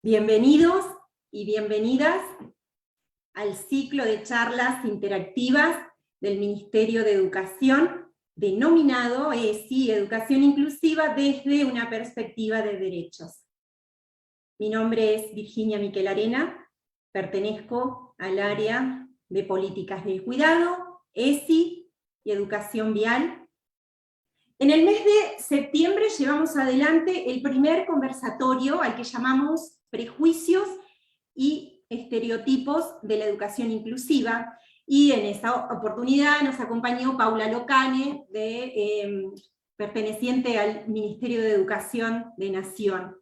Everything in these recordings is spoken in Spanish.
Bienvenidos y bienvenidas al ciclo de charlas interactivas del Ministerio de Educación, denominado ESI, Educación Inclusiva desde una perspectiva de derechos. Mi nombre es Virginia Miquel Arena, pertenezco al área de Políticas del Cuidado, ESI y Educación Vial. En el mes de septiembre llevamos adelante el primer conversatorio al que llamamos Prejuicios y estereotipos de la educación inclusiva, y en esa oportunidad nos acompañó Paula Locane, perteneciente al Ministerio de Educación de Nación.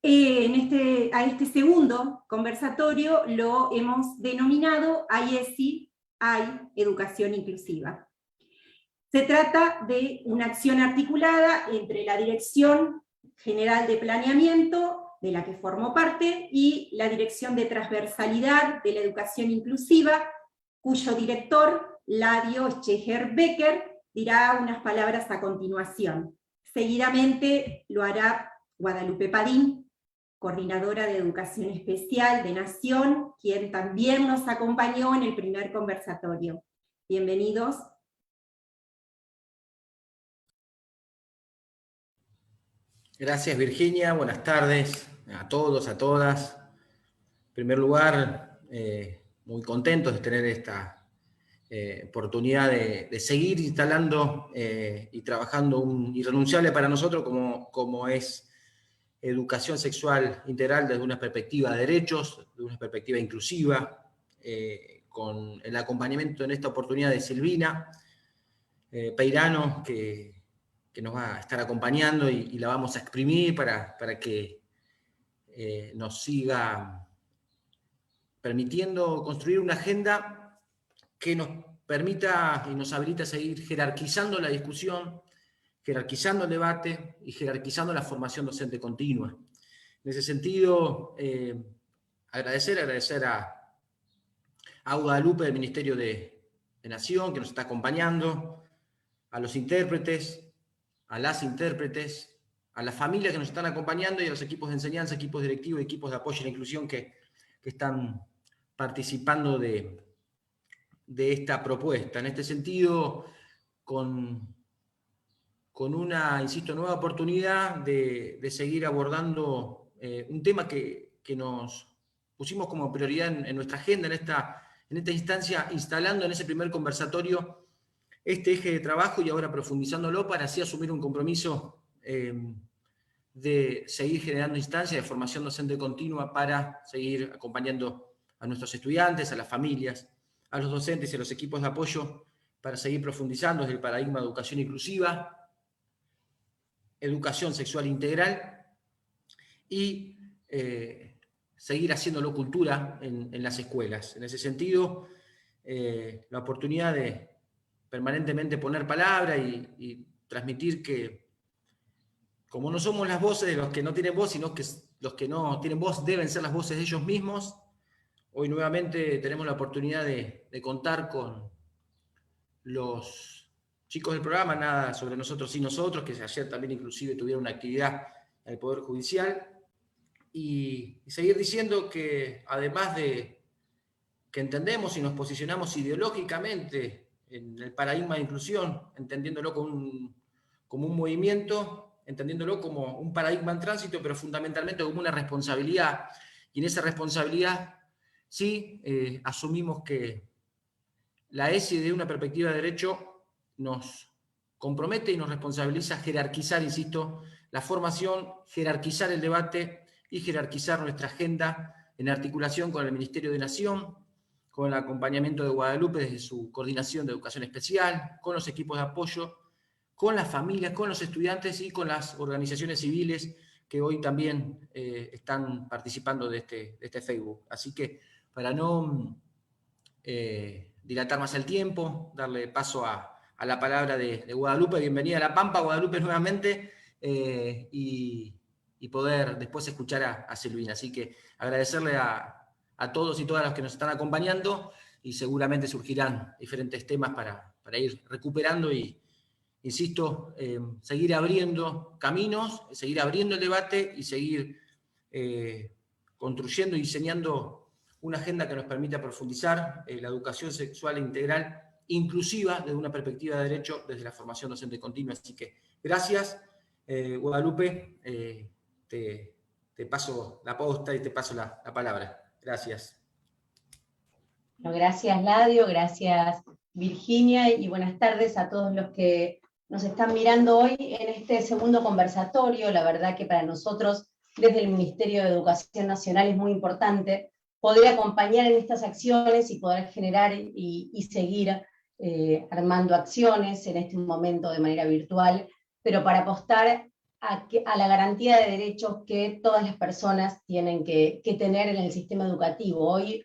A este segundo conversatorio lo hemos denominado IESI, hay Educación Inclusiva. Se trata de una acción articulada entre la Dirección General de Planeamiento, de la que formo parte, y la Dirección de Transversalidad de la Educación Inclusiva, cuyo director, Ladio Scheher-Becker, dirá unas palabras a continuación. Seguidamente lo hará Guadalupe Padín, coordinadora de Educación Especial de Nación, quien también nos acompañó en el primer conversatorio. Bienvenidos. Gracias, Virginia. Buenas tardes a todos, a todas. En primer lugar, muy contentos de tener esta oportunidad de seguir instalando y trabajando un irrenunciable para nosotros como es educación sexual integral desde una perspectiva de derechos, de una perspectiva inclusiva, con el acompañamiento en esta oportunidad de Silvina Peirano, que nos va a estar acompañando y la vamos a exprimir para que nos siga permitiendo construir una agenda que nos permita y nos habilita a seguir jerarquizando la discusión, jerarquizando el debate y jerarquizando la formación docente continua. En ese sentido, agradecer a Guadalupe del Ministerio de Nación, que nos está acompañando, a los intérpretes, a las intérpretes, a las familias que nos están acompañando y a los equipos de enseñanza, equipos directivos y equipos de apoyo a la inclusión que están participando de esta propuesta. En este sentido, con una, insisto, nueva oportunidad de seguir abordando un tema que nos pusimos como prioridad en nuestra agenda, en esta instancia, instalando en ese primer conversatorio este eje de trabajo y ahora profundizándolo para así asumir un compromiso de seguir generando instancias de formación docente continua para seguir acompañando a nuestros estudiantes, a las familias, a los docentes y a los equipos de apoyo para seguir profundizando desde el paradigma de educación inclusiva, educación sexual integral y seguir haciéndolo cultura en las escuelas. En ese sentido, la oportunidad de permanentemente poner palabra y transmitir que, como no somos las voces de los que no tienen voz, sino que los que no tienen voz deben ser las voces de ellos mismos, hoy nuevamente tenemos la oportunidad de contar con los chicos del programa Nada sobre Nosotros y Nosotros, que ayer también inclusive tuvieron una actividad en el Poder Judicial, y seguir diciendo que además de que entendemos y nos posicionamos ideológicamente en el paradigma de inclusión, entendiéndolo como un movimiento, entendiéndolo como un paradigma en tránsito, pero fundamentalmente como una responsabilidad. Y en esa responsabilidad sí asumimos que la ESI de una perspectiva de derecho nos compromete y nos responsabiliza a jerarquizar, insisto, la formación, jerarquizar el debate y jerarquizar nuestra agenda en articulación con el Ministerio de Nación, con el acompañamiento de Guadalupe desde su coordinación de educación especial, con los equipos de apoyo, con las familias, con los estudiantes y con las organizaciones civiles que hoy también están participando de este Facebook. Así que para no dilatar más el tiempo, darle paso a la palabra de Guadalupe. Bienvenida a La Pampa, Guadalupe, nuevamente, y poder después escuchar a Silvina. Así que agradecerle a todos y todas los que nos están acompañando, y seguramente surgirán diferentes temas para ir recuperando y, insisto, seguir abriendo caminos, seguir abriendo el debate y seguir construyendo y diseñando una agenda que nos permita profundizar la educación sexual integral inclusiva desde una perspectiva de derecho desde la formación docente continua. Así que gracias, Guadalupe, te paso la posta y te paso la palabra. Gracias. Bueno, gracias, Ladio, gracias, Virginia, y buenas tardes a todos los que nos están mirando hoy en este segundo conversatorio. La verdad que para nosotros, desde el Ministerio de Educación Nacional, es muy importante poder acompañar en estas acciones y poder generar y seguir armando acciones en este momento de manera virtual, pero para apostar a la garantía de derechos que todas las personas tienen que tener en el sistema educativo. Hoy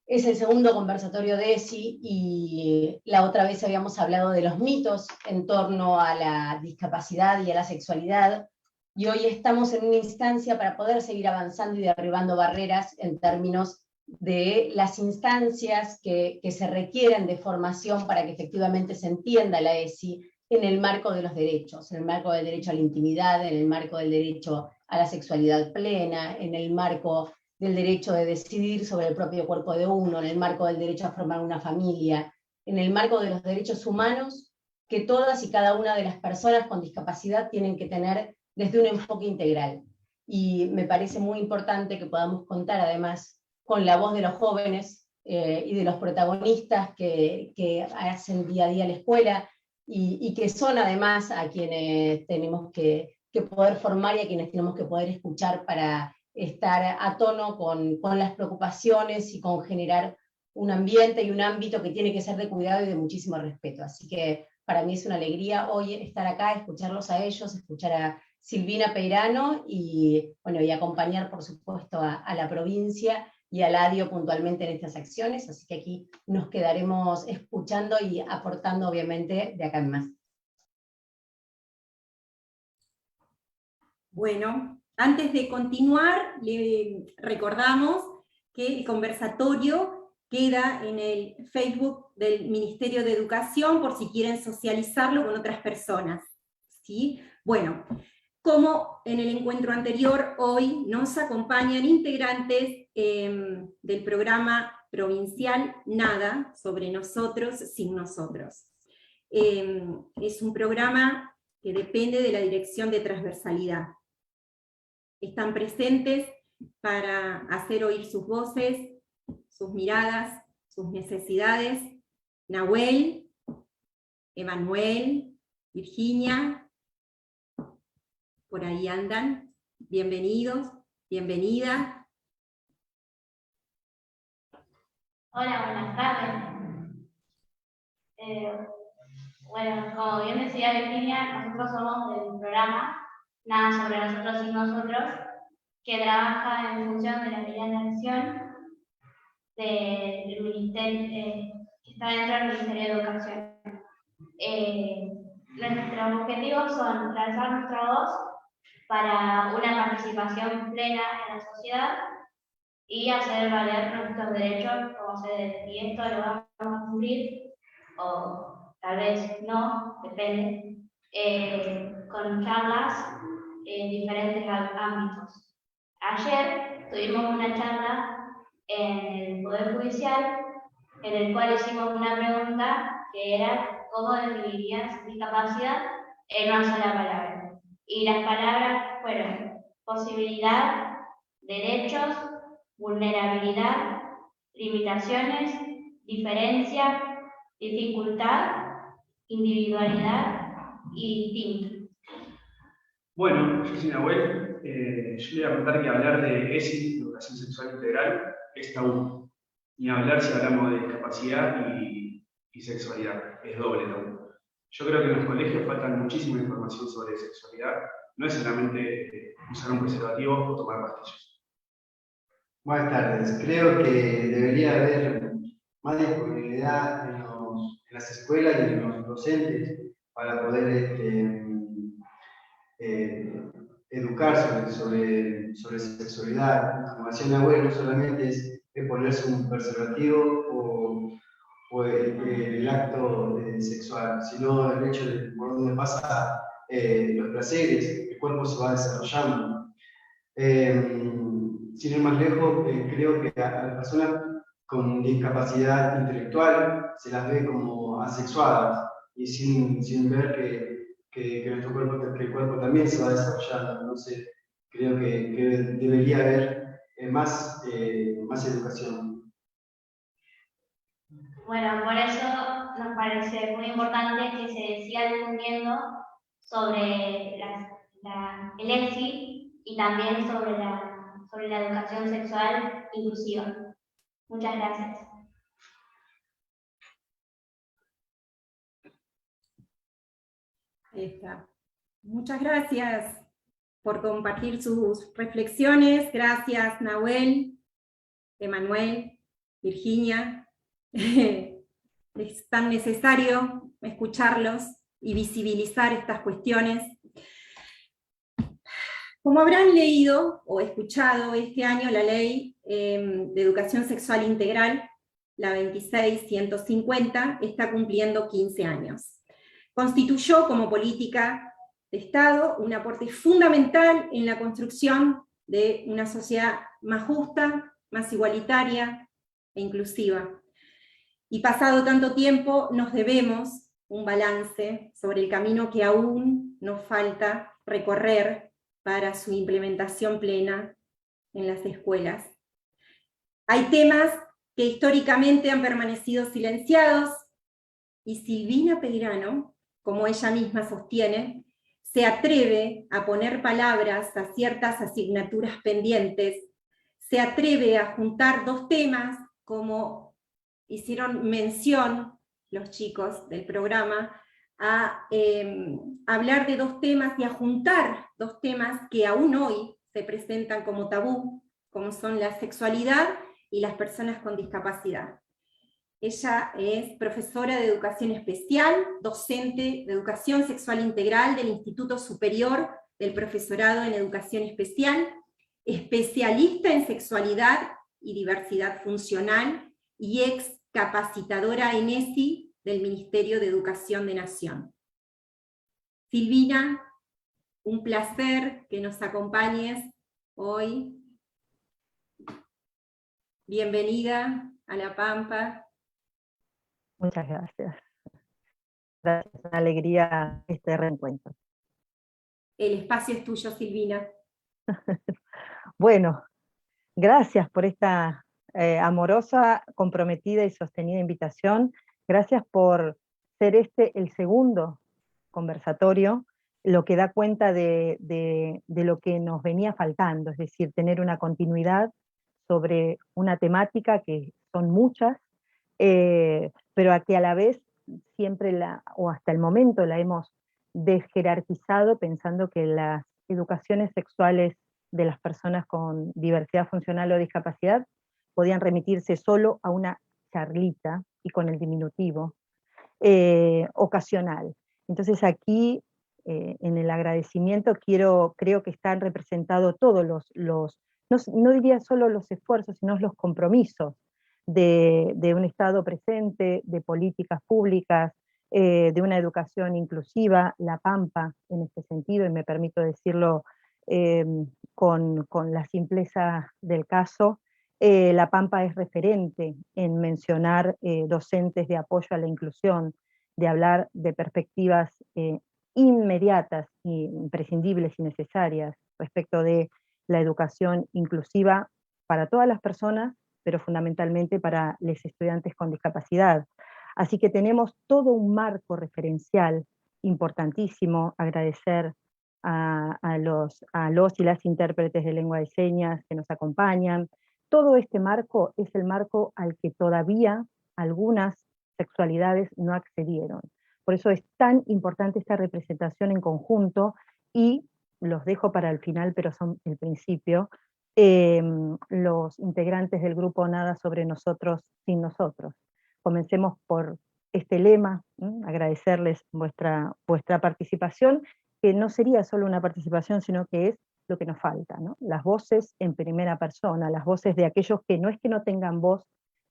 es el segundo conversatorio de ESI, y la otra vez habíamos hablado de los mitos en torno a la discapacidad y a la sexualidad, y hoy estamos en una instancia para poder seguir avanzando y derribando barreras en términos de las instancias que se requieren de formación para que efectivamente se entienda la ESI en el marco de los derechos, en el marco del derecho a la intimidad, en el marco del derecho a la sexualidad plena, en el marco del derecho de decidir sobre el propio cuerpo de uno, en el marco del derecho a formar una familia, en el marco de los derechos humanos que todas y cada una de las personas con discapacidad tienen que tener desde un enfoque integral. Y me parece muy importante que podamos contar además con la voz de los jóvenes y de los protagonistas que hacen día a día la escuela, y que son además a quienes tenemos que poder formar y a quienes tenemos que poder escuchar para estar a tono con las preocupaciones y con generar un ambiente y un ámbito que tiene que ser de cuidado y de muchísimo respeto. Así que para mí es una alegría hoy estar acá, escucharlos a ellos, escuchar a Silvina Peirano y, bueno, y acompañar por supuesto a la provincia y a Ladio puntualmente en estas acciones, así que aquí nos quedaremos escuchando y aportando obviamente de acá en más. Bueno, antes de continuar, le recordamos que el conversatorio queda en el Facebook del Ministerio de Educación por si quieren socializarlo con otras personas, ¿sí? Bueno, como en el encuentro anterior, hoy nos acompañan integrantes del programa provincial Nada, sobre nosotros sin nosotros. Es un programa que depende de la Dirección de Transversalidad. Están presentes para hacer oír sus voces, sus miradas, sus necesidades, Nahuel, Emanuel, Virginia, por ahí andan. Bienvenidos, bienvenida. Hola, buenas tardes. Bueno, como bien decía Virginia, nosotros somos del programa Nada sobre nosotros y nosotros, que trabaja en función de la línea de acción del Ministerio, que está dentro del Ministerio de Educación. Nuestros objetivos son alzar nuestra voz para una participación plena en la sociedad y hacer valer nuestros derechos como se debe. Y esto lo vamos a cumplir, o tal vez no, depende, con charlas en diferentes ámbitos. Ayer tuvimos una charla en el Poder Judicial en el cual hicimos una pregunta que era ¿cómo definirías discapacidad en una sola palabra? Y las palabras fueron posibilidad, derechos, vulnerabilidad, limitaciones, diferencia, dificultad, individualidad y distinto. Bueno, yo soy Nahuel. Yo le voy a contar que hablar de ESI, Educación Sexual Integral, es tabú. Ni hablar si hablamos de discapacidad y sexualidad, es doble tabú. Yo creo que en los colegios falta muchísima información sobre sexualidad. No es solamente usar un preservativo o tomar pastillas. Buenas tardes. Creo que debería haber más disponibilidad en las escuelas y en los docentes para poder educar sobre sexualidad. Como decía mi abuelo, no solamente es ponerse un preservativo o el acto sexual, sino el hecho de por donde pasa los placeres, el cuerpo se va desarrollando. Sin ir más lejos, creo que a las personas con discapacidad intelectual se las ve como asexuadas y sin ver que nuestro cuerpo, que el cuerpo también se va desarrollando. Entonces, creo que debería haber más educación. Bueno, por eso nos parece muy importante que se siga difundiendo sobre el ESI y también sobre la educación sexual inclusiva. Muchas gracias. Ahí está. Muchas gracias por compartir sus reflexiones. Gracias, Nahuel, Emanuel, Virginia. Es tan necesario escucharlos y visibilizar estas cuestiones. Como habrán leído o escuchado, este año la Ley de Educación Sexual Integral, la 26150, está cumpliendo 15 años. Constituyó como política de Estado un aporte fundamental en la construcción de una sociedad más justa, más igualitaria e inclusiva. Y pasado tanto tiempo, nos debemos un balance sobre el camino que aún nos falta recorrer para su implementación plena en las escuelas. Hay temas que históricamente han permanecido silenciados, y Silvina Peirano, como ella misma sostiene, se atreve a poner palabras a ciertas asignaturas pendientes, se atreve a juntar dos temas, como hicieron mención los chicos del programa, a hablar de dos temas y a juntar dos temas que aún hoy se presentan como tabú, como son la sexualidad y las personas con discapacidad. Ella es profesora de educación especial, docente de educación sexual integral del Instituto Superior del Profesorado en Educación Especial, especialista en sexualidad y diversidad funcional y ex capacitadora en ESI del Ministerio de Educación de Nación. Silvina, un placer que nos acompañes hoy. Bienvenida a La Pampa. Muchas gracias. Gracias, una alegría este reencuentro. El espacio es tuyo, Silvina. Bueno, gracias por esta amorosa, comprometida y sostenida invitación. Gracias por ser este el segundo conversatorio, lo que da cuenta de lo que nos venía faltando, es decir, tener una continuidad sobre una temática que son muchas, pero a que a la vez siempre o hasta el momento la hemos desjerarquizado pensando que las educaciones sexuales de las personas con diversidad funcional o discapacidad podían remitirse solo a una charlita, y con el diminutivo, ocasional. Entonces aquí, en el agradecimiento, creo que están representados todos no diría solo los esfuerzos, sino los compromisos de un Estado presente, de políticas públicas, de una educación inclusiva. La Pampa, en este sentido, y me permito decirlo con la simpleza del caso, La Pampa es referente en mencionar docentes de apoyo a la inclusión, de hablar de perspectivas inmediatas, imprescindibles y necesarias respecto de la educación inclusiva para todas las personas, pero fundamentalmente para los estudiantes con discapacidad. Así que tenemos todo un marco referencial importantísimo. Agradecer a los y las intérpretes de lengua de señas que nos acompañan. Todo este marco es el marco al que todavía algunas sexualidades no accedieron. Por eso es tan importante esta representación en conjunto, y los dejo para el final, pero son el principio, los integrantes del grupo Nada sobre nosotros sin nosotros. Comencemos por este lema, agradecerles vuestra participación, que no sería solo una participación, sino que es lo que nos falta, ¿no? Las voces en primera persona, las voces de aquellos que no es que no tengan voz,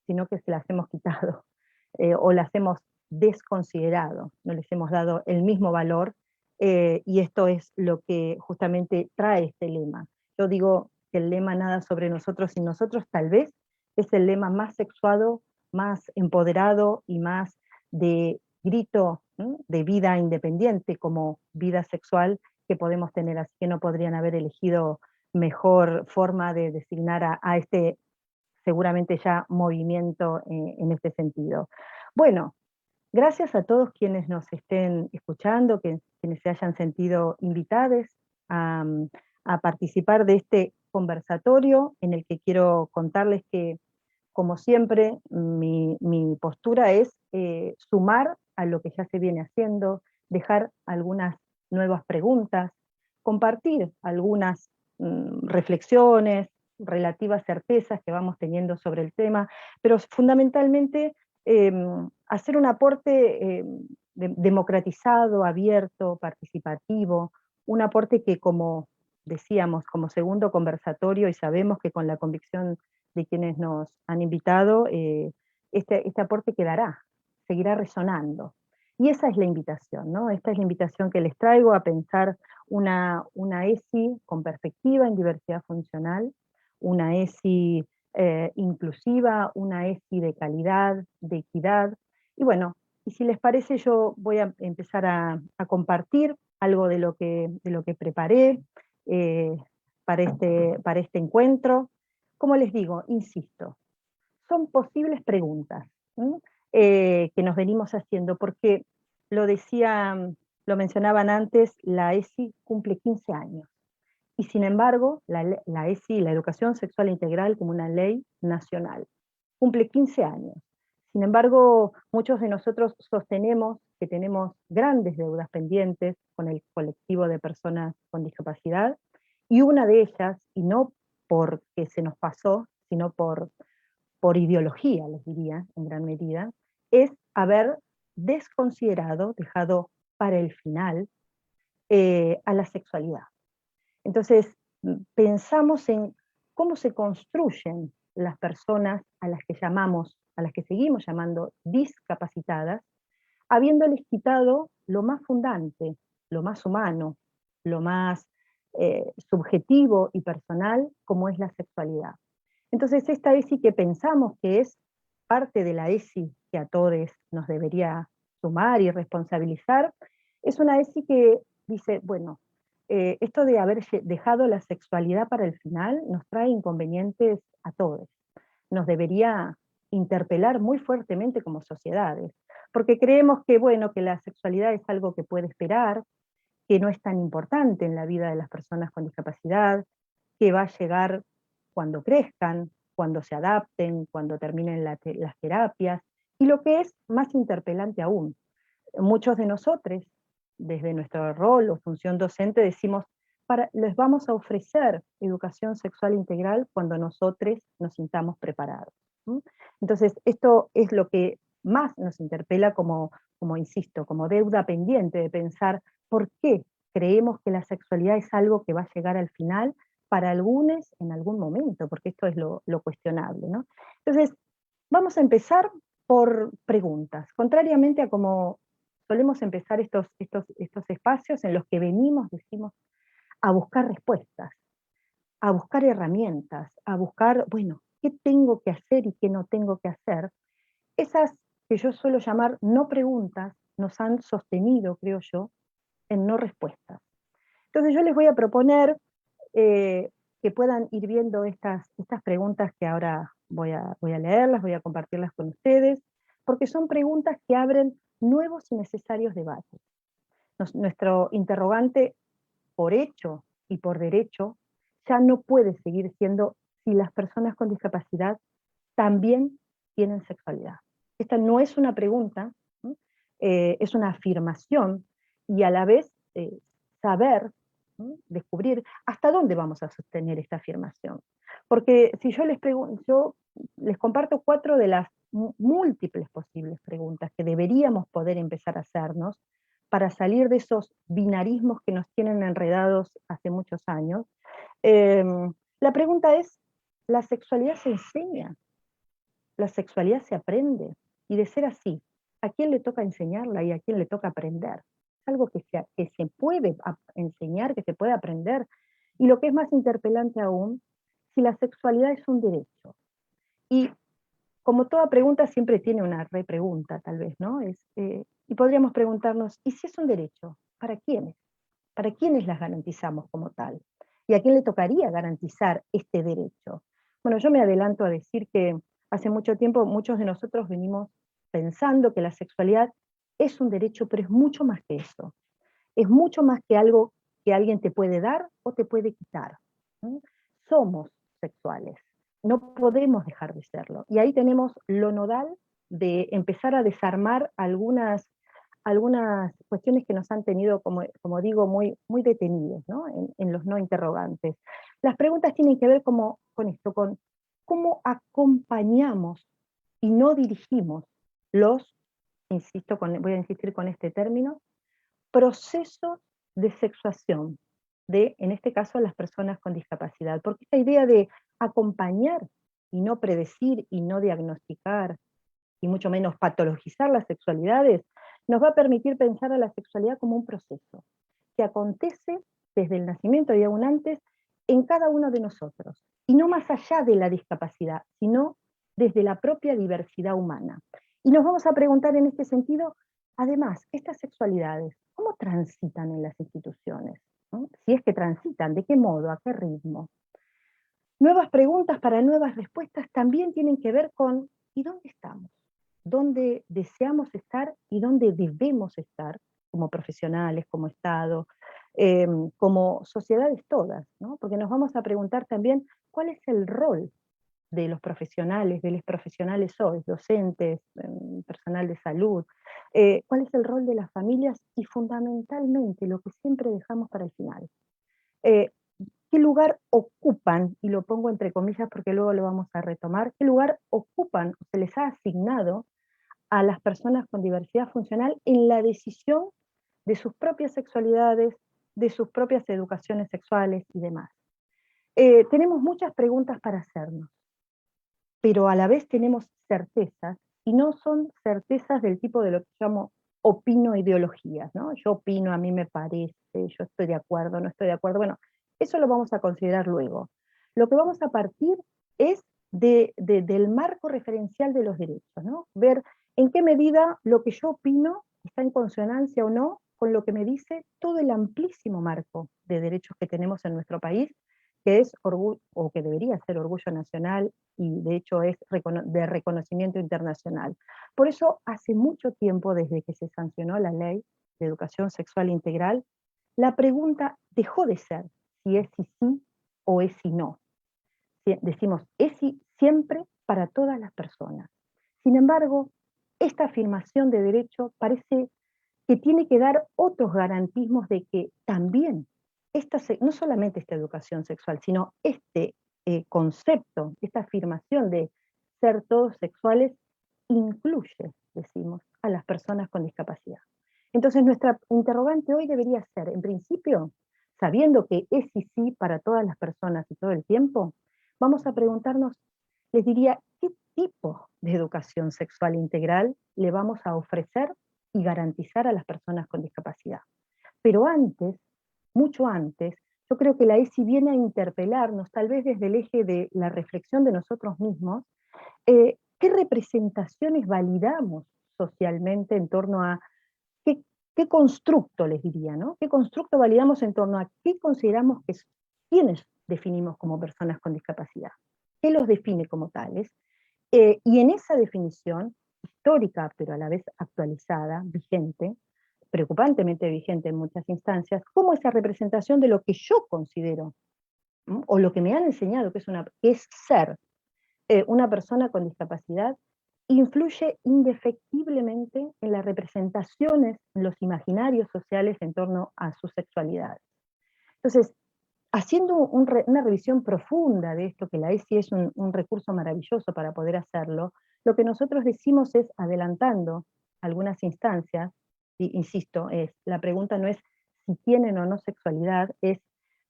sino que se las hemos quitado, o las hemos desconsiderado, no les hemos dado el mismo valor, y esto es lo que justamente trae este lema, Yo digo que el lema "nada sobre nosotros sin nosotros" tal vez es el lema más sexuado, más empoderado y más de grito, ¿no?, de vida independiente como vida sexual que podemos tener, así que no podrían haber elegido mejor forma de designar a este seguramente ya movimiento en este sentido. Bueno, gracias a todos quienes nos estén escuchando, quienes se hayan sentido invitados a participar de este conversatorio, en el que quiero contarles que, como siempre, mi postura es sumar a lo que ya se viene haciendo, dejar algunas nuevas preguntas, compartir algunas reflexiones, relativas certezas que vamos teniendo sobre el tema, pero fundamentalmente hacer un aporte democratizado, abierto, participativo, un aporte que, como decíamos, como segundo conversatorio, y sabemos que con la convicción de quienes nos han invitado, este aporte quedará, seguirá resonando. Y esa es la invitación, ¿no? Esta es la invitación que les traigo a pensar una ESI con perspectiva en diversidad funcional, una ESI inclusiva, una ESI de calidad, de equidad. Y bueno, y si les parece, yo voy a empezar a compartir algo de lo que preparé para este encuentro. Como les digo, insisto, son posibles preguntas que nos venimos haciendo, porque lo mencionaban antes, la ESI cumple 15 años. Y sin embargo, la ESI, la Educación Sexual Integral, como una ley nacional, cumple 15 años. Sin embargo, muchos de nosotros sostenemos que tenemos grandes deudas pendientes con el colectivo de personas con discapacidad, y una de ellas, y no porque se nos pasó, sino por ideología, les diría, en gran medida, es haber desconsiderado, dejado para el final, a la sexualidad. Entonces, pensamos en cómo se construyen las personas a las que seguimos llamando discapacitadas, habiéndoles quitado lo más fundante, lo más humano, lo más subjetivo y personal, como es la sexualidad. Entonces, esta ESI que pensamos que es parte de la ESI que a todos nos debería sumar y responsabilizar, es una ESI que dice, bueno, esto de haber dejado la sexualidad para el final nos trae inconvenientes a todos. Nos debería interpelar muy fuertemente como sociedades, porque creemos que, bueno, que la sexualidad es algo que puede esperar, que no es tan importante en la vida de las personas con discapacidad, que va a llegar cuando crezcan, cuando se adapten, cuando terminen las terapias, y lo que es más interpelante aún, muchos de nosotros, desde nuestro rol o función docente, decimos, les vamos a ofrecer educación sexual integral cuando nosotros nos sintamos preparados. Entonces, esto es lo que más nos interpela como insisto, como deuda pendiente de pensar por qué creemos que la sexualidad es algo que va a llegar al final para algunos en algún momento, porque esto es lo cuestionable, ¿no? Entonces, vamos a empezar por preguntas, contrariamente a como solemos empezar estos espacios en los que venimos, decimos, a buscar respuestas, a buscar herramientas, a buscar, bueno, qué tengo que hacer y qué no tengo que hacer. Esas que yo suelo llamar no preguntas nos han sostenido, creo yo, en no respuestas. Entonces yo les voy a proponer que puedan ir viendo estas preguntas que ahora voy a leerlas, voy a compartirlas con ustedes, porque son preguntas que abren nuevos y necesarios debates. Nuestro interrogante, por hecho y por derecho, ya no puede seguir siendo si las personas con discapacidad también tienen sexualidad. Esta no es una pregunta, es una afirmación, y a la vez saber, descubrir hasta dónde vamos a sostener esta afirmación. Porque si yo les comparto 4 de las múltiples posibles preguntas que deberíamos poder empezar a hacernos para salir de esos binarismos que nos tienen enredados hace muchos años. La pregunta es, ¿la sexualidad se enseña? ¿La sexualidad se aprende? Y de ser así, ¿a quién le toca enseñarla y a quién le toca aprender? Es algo que se puede enseñar, que se puede aprender. Y lo que es más interpelante aún, si la sexualidad es un derecho. Y como toda pregunta siempre tiene una repregunta, tal vez, ¿no? Y podríamos preguntarnos, ¿y si es un derecho? ¿Para quiénes? ¿Para quiénes las garantizamos como tal? ¿Y a quién le tocaría garantizar este derecho? Bueno, yo me adelanto a decir que hace mucho tiempo muchos de nosotros venimos pensando que la sexualidad es un derecho, pero es mucho más que eso. Es mucho más que algo que alguien te puede dar o te puede quitar. ¿Sí? Somos sexuales, no podemos dejar de serlo. Y ahí tenemos lo nodal de empezar a desarmar algunas cuestiones que nos han tenido, como digo, muy detenidos, ¿no? En los no interrogantes. Las preguntas tienen que ver con esto, con cómo acompañamos y no dirigimos los, voy a insistir con este término, procesos de sexuación de, en este caso, las personas con discapacidad. Porque esta idea de acompañar y no predecir y no diagnosticar y mucho menos patologizar las sexualidades, nos va a permitir pensar a la sexualidad como un proceso que acontece desde el nacimiento y aún antes en cada uno de nosotros, y no más allá de la discapacidad, sino desde la propia diversidad humana. Y nos vamos a preguntar en este sentido, además, estas sexualidades, ¿cómo transitan en las instituciones? ¿No? Si es que transitan, ¿de qué modo? ¿A qué ritmo? Nuevas preguntas para nuevas respuestas también tienen que ver con ¿y dónde estamos? ¿Dónde deseamos estar y dónde debemos estar como profesionales, como Estado, como sociedades todas? ¿No? Porque nos vamos a preguntar también cuál es el rol de los profesionales, de los profesionales hoy, docentes, personal de salud, cuál es el rol de las familias y fundamentalmente lo que siempre dejamos para el final. ¿Qué lugar ocupan, y lo pongo entre comillas porque luego lo vamos a retomar, qué lugar ocupan, se les ha asignado a las personas con diversidad funcional en la decisión de sus propias sexualidades, de sus propias educaciones sexuales y demás? Tenemos muchas preguntas para hacernos, pero a la vez tenemos certezas, y no son certezas del tipo de lo que llamo opino ideologías, ¿no? Yo opino, a mí me parece, yo estoy de acuerdo, no estoy de acuerdo. Bueno, eso lo vamos a considerar luego. Lo que vamos a partir es del marco referencial de los derechos, ¿no? Ver en qué medida lo que yo opino está en consonancia o no con lo que me dice todo el amplísimo marco de derechos que tenemos en nuestro país, que es orgullo, o que debería ser orgullo nacional, y de hecho es de reconocimiento internacional. Por eso, hace mucho tiempo, desde que se sancionó la ley de educación sexual integral, la pregunta dejó de ser si es sí o es si no. Decimos es sí siempre para todas las personas. Sin embargo, esta afirmación de derecho parece que tiene que dar otros garantismos de que también, no solamente esta educación sexual, sino este concepto, esta afirmación de ser todos sexuales, incluye, decimos, a las personas con discapacidad. Entonces nuestra interrogante hoy debería ser, en principio, sabiendo que es y sí para todas las personas y todo el tiempo, vamos a preguntarnos, les diría, ¿qué tipo de educación sexual integral le vamos a ofrecer y garantizar a las personas con discapacidad? Pero antes, mucho antes, yo creo que la ESI viene a interpelarnos, tal vez desde el eje de la reflexión de nosotros mismos, qué representaciones validamos socialmente en torno a qué constructo, les diría, ¿no? ¿Qué constructo validamos en torno a qué consideramos que quiénes definimos como personas con discapacidad? ¿Qué los define como tales? Y en esa definición, histórica, pero a la vez actualizada, vigente, preocupantemente vigente en muchas instancias, cómo esa representación de lo que yo considero, ¿no? O lo que me han enseñado que es ser una persona con discapacidad, influye indefectiblemente en las representaciones, en los imaginarios sociales en torno a su sexualidad. Entonces, haciendo una revisión profunda de esto, que la ESI es un recurso maravilloso para poder hacerlo, lo que nosotros decimos es, adelantando algunas instancias, y insisto, la pregunta no es si tienen o no sexualidad, es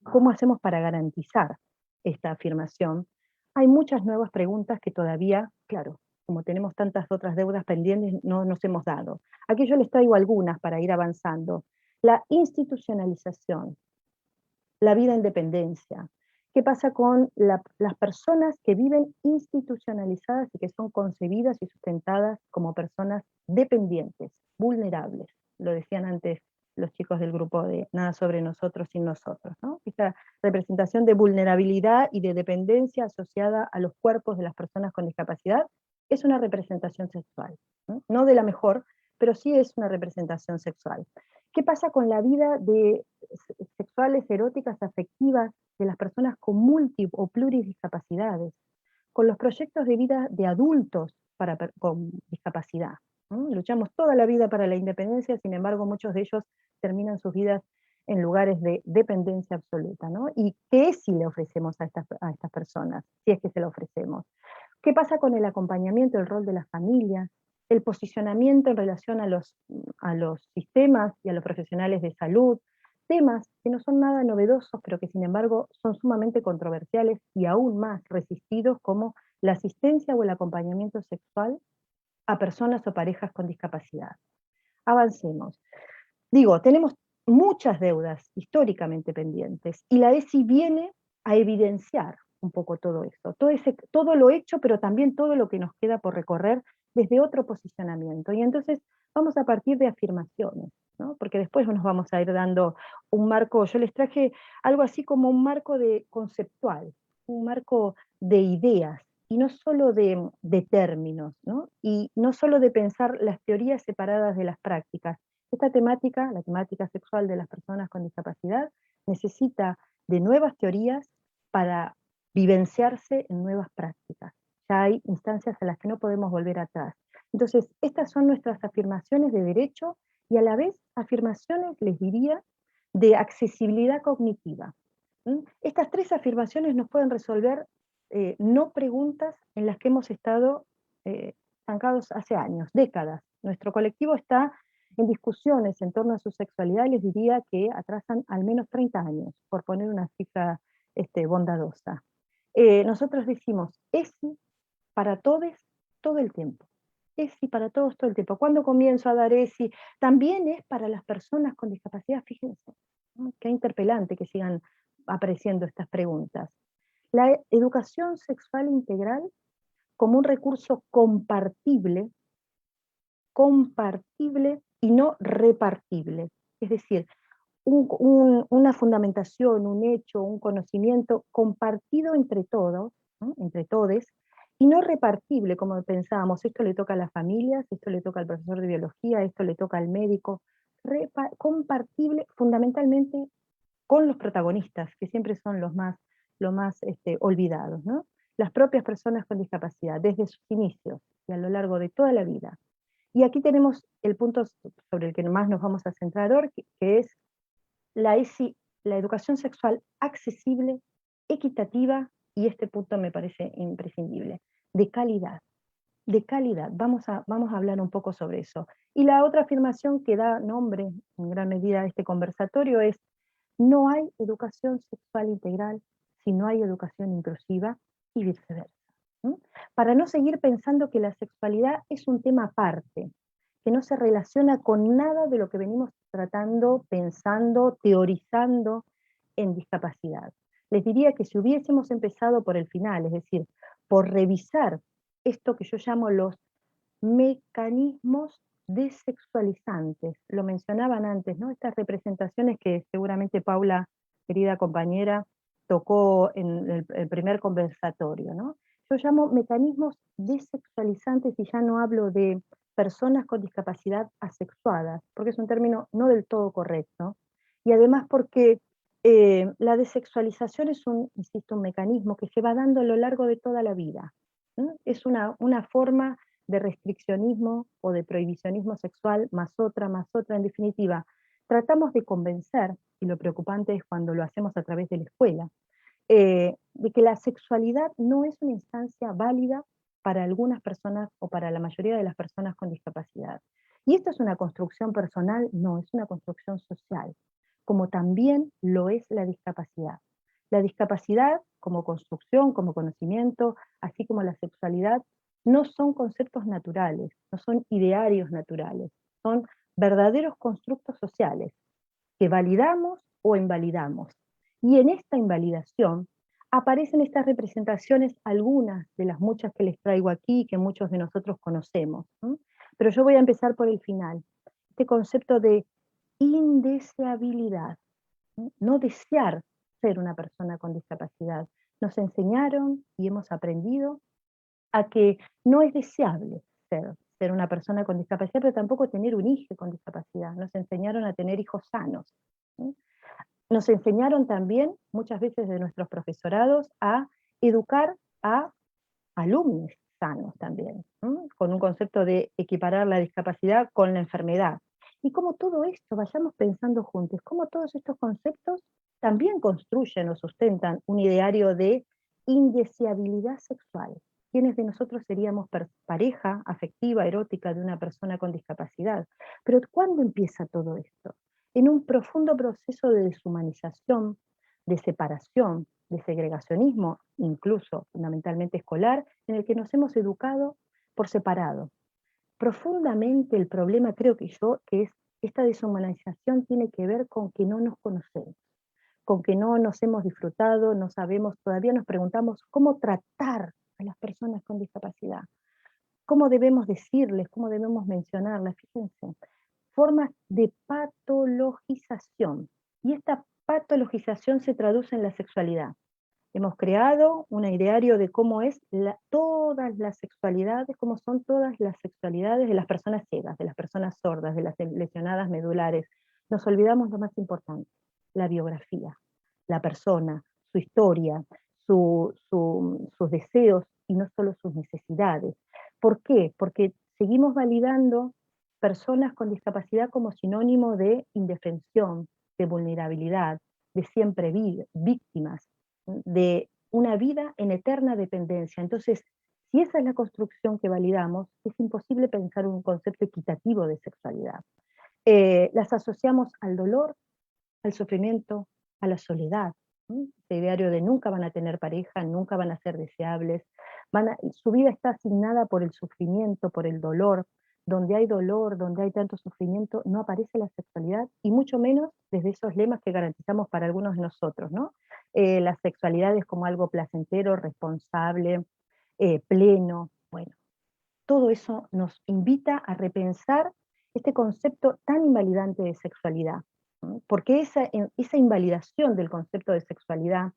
cómo hacemos para garantizar esta afirmación. Hay muchas nuevas preguntas que todavía, claro, como tenemos tantas otras deudas pendientes, no nos hemos dado. Aquí yo les traigo algunas para ir avanzando. La institucionalización la vida en dependencia? ¿Qué pasa con las personas que viven institucionalizadas y que son concebidas y sustentadas como personas dependientes, vulnerables? Lo decían antes los chicos del grupo de Nada sobre nosotros sin nosotros, ¿no? Esta representación de vulnerabilidad y de dependencia asociada a los cuerpos de las personas con discapacidad es una representación sexual, ¿no? No de la mejor, pero sí es una representación sexual. ¿Qué pasa con la vida sexuales, eróticas, afectivas de las personas con multi o pluridiscapacidades? Con los proyectos de vida de adultos con discapacidad, ¿no? Luchamos toda la vida para la independencia, sin embargo muchos de ellos terminan sus vidas en lugares de dependencia absoluta, ¿no? ¿Y qué es si le ofrecemos a estas personas? Si es que se lo ofrecemos. ¿Qué pasa con el acompañamiento, el rol de las familias, el posicionamiento en relación a los sistemas y a los profesionales de salud? Temas que no son nada novedosos, pero que sin embargo son sumamente controversiales y aún más resistidos, como la asistencia o el acompañamiento sexual a personas o parejas con discapacidad. Avancemos. Digo, tenemos muchas deudas históricamente pendientes, y la ESI viene a evidenciar un poco todo esto, todo lo hecho, pero también todo lo que nos queda por recorrer desde otro posicionamiento. Y entonces vamos a partir de afirmaciones, ¿no? Porque después nos vamos a ir dando un marco. Yo les traje algo así como un marco conceptual, un marco de ideas, y no solo de términos, ¿no? Y no solo de pensar las teorías separadas de las prácticas. Esta temática, la temática sexual de las personas con discapacidad, necesita de nuevas teorías para vivenciarse en nuevas prácticas. Ya hay instancias a las que no podemos volver atrás. Entonces, estas son nuestras afirmaciones de derecho y a la vez afirmaciones, les diría, de accesibilidad cognitiva. Estas tres afirmaciones nos pueden resolver no preguntas en las que hemos estado estancados hace años, décadas. Nuestro colectivo está en discusiones en torno a su sexualidad, les diría que atrasan al menos 30 años, por poner una cifra bondadosa. Nosotros decimos ESI para todos todo el tiempo. ESI para todos todo el tiempo. ¿Cuándo comienzo a dar ESI? También es para las personas con discapacidad, fíjense, ¿no? Qué interpelante que sigan apareciendo estas preguntas. La educación sexual integral como un recurso compartible y no repartible. Es decir, una fundamentación, un hecho, un conocimiento compartido entre todos, ¿no? Entre todes, y no repartible, como pensábamos, esto le toca a las familias, esto le toca al profesor de biología, esto le toca al médico. Compartible fundamentalmente con los protagonistas, que siempre son los más olvidados, ¿no? Las propias personas con discapacidad, desde sus inicios y a lo largo de toda la vida. Y aquí tenemos el punto sobre el que más nos vamos a centrar hoy, que es la ESI, la educación sexual accesible, equitativa, y este punto me parece imprescindible, de calidad. De calidad, vamos a hablar un poco sobre eso. Y la otra afirmación que da nombre en gran medida a este conversatorio es: no hay educación sexual integral si no hay educación inclusiva, y viceversa. Para no seguir pensando que la sexualidad es un tema aparte, que no se relaciona con nada de lo que venimos tratando, pensando, teorizando en discapacidad. Les diría que si hubiésemos empezado por el final, es decir, por revisar esto que yo llamo los mecanismos desexualizantes, lo mencionaban antes, ¿no? Estas representaciones que seguramente Paula, querida compañera, tocó en el primer conversatorio, ¿no? Yo llamo mecanismos desexualizantes, y ya no hablo de personas con discapacidad asexuadas, porque es un término no del todo correcto, y además porque la desexualización es insisto, un mecanismo que se va dando a lo largo de toda la vida, ¿no? Es una forma de restriccionismo o de prohibicionismo sexual, más otra, en definitiva. Tratamos de convencer, y lo preocupante es cuando lo hacemos a través de la escuela, de que la sexualidad no es una instancia válida para algunas personas o para la mayoría de las personas con discapacidad. ¿Y esto es una construcción personal? No, es una construcción social, como también lo es la discapacidad. La discapacidad como construcción, como conocimiento, así como la sexualidad, no son conceptos naturales, no son idearios naturales, son verdaderos constructos sociales que validamos o invalidamos. Y en esta invalidación aparecen estas representaciones, algunas de las muchas que les traigo aquí, que muchos de nosotros conocemos, ¿no? Pero yo voy a empezar por el final. Este concepto de indeseabilidad, ¿no? No desear ser una persona con discapacidad. Nos enseñaron y hemos aprendido a que no es deseable ser una persona con discapacidad, pero tampoco tener un hijo con discapacidad. Nos enseñaron a tener hijos sanos, ¿no? Nos enseñaron también, muchas veces de nuestros profesorados, a educar a alumnos sanos también, ¿no? Con un concepto de equiparar la discapacidad con la enfermedad. Y cómo todo esto, vayamos pensando juntos, cómo todos estos conceptos también construyen o sustentan un ideario de indeseabilidad sexual. ¿Quiénes de nosotros seríamos pareja afectiva, erótica de una persona con discapacidad? Pero ¿cuándo empieza todo esto? En un profundo proceso de deshumanización, de separación, de segregacionismo, incluso fundamentalmente escolar, en el que nos hemos educado por separado. Profundamente el problema, creo que es esta deshumanización tiene que ver con que no nos conocemos, con que no nos hemos disfrutado, no sabemos, todavía nos preguntamos cómo tratar a las personas con discapacidad, cómo debemos decirles, cómo debemos mencionarlas, fíjense, formas de patologización. Y esta patologización se traduce en la sexualidad. Hemos creado un ideario de cómo es todas las sexualidades, cómo son todas las sexualidades de las personas ciegas, de las personas sordas, de las lesionadas medulares. Nos olvidamos lo más importante, la biografía, la persona, su historia, sus deseos y no solo sus necesidades. ¿Por qué? Porque seguimos validando personas con discapacidad como sinónimo de indefensión, de vulnerabilidad, de siempre víctimas, de una vida en eterna dependencia. Entonces, si esa es la construcción que validamos, es imposible pensar un concepto equitativo de sexualidad. Las asociamos al dolor, al sufrimiento, a la soledad. Este ideario de nunca van a tener pareja, nunca van a ser deseables, su vida está asignada por el sufrimiento, por el dolor. Donde hay dolor, donde hay tanto sufrimiento, no aparece la sexualidad, y mucho menos desde esos lemas que garantizamos para algunos de nosotros, ¿no? La sexualidad es como algo placentero, responsable, pleno. Bueno, todo eso nos invita a repensar este concepto tan invalidante de sexualidad, ¿no? Porque esa invalidación del concepto de sexualidad,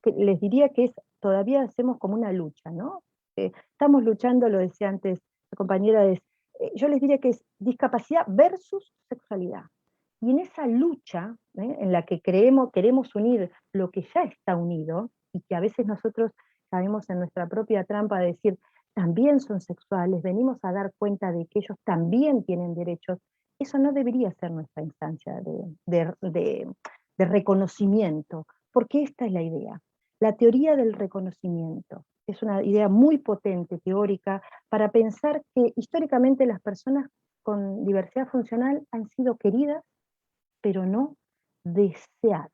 que les diría que todavía hacemos como una lucha, ¿no? Estamos luchando, lo decía antes la compañera, yo les diría que es discapacidad versus sexualidad. Y en esa lucha, en la que queremos unir lo que ya está unido, y que a veces nosotros caemos en nuestra propia trampa de decir, también son sexuales, venimos a dar cuenta de que ellos también tienen derechos, eso no debería ser nuestra instancia de reconocimiento, porque esta es la idea. La teoría del reconocimiento es una idea muy potente, teórica, para pensar que históricamente las personas con diversidad funcional han sido queridas, pero no deseadas.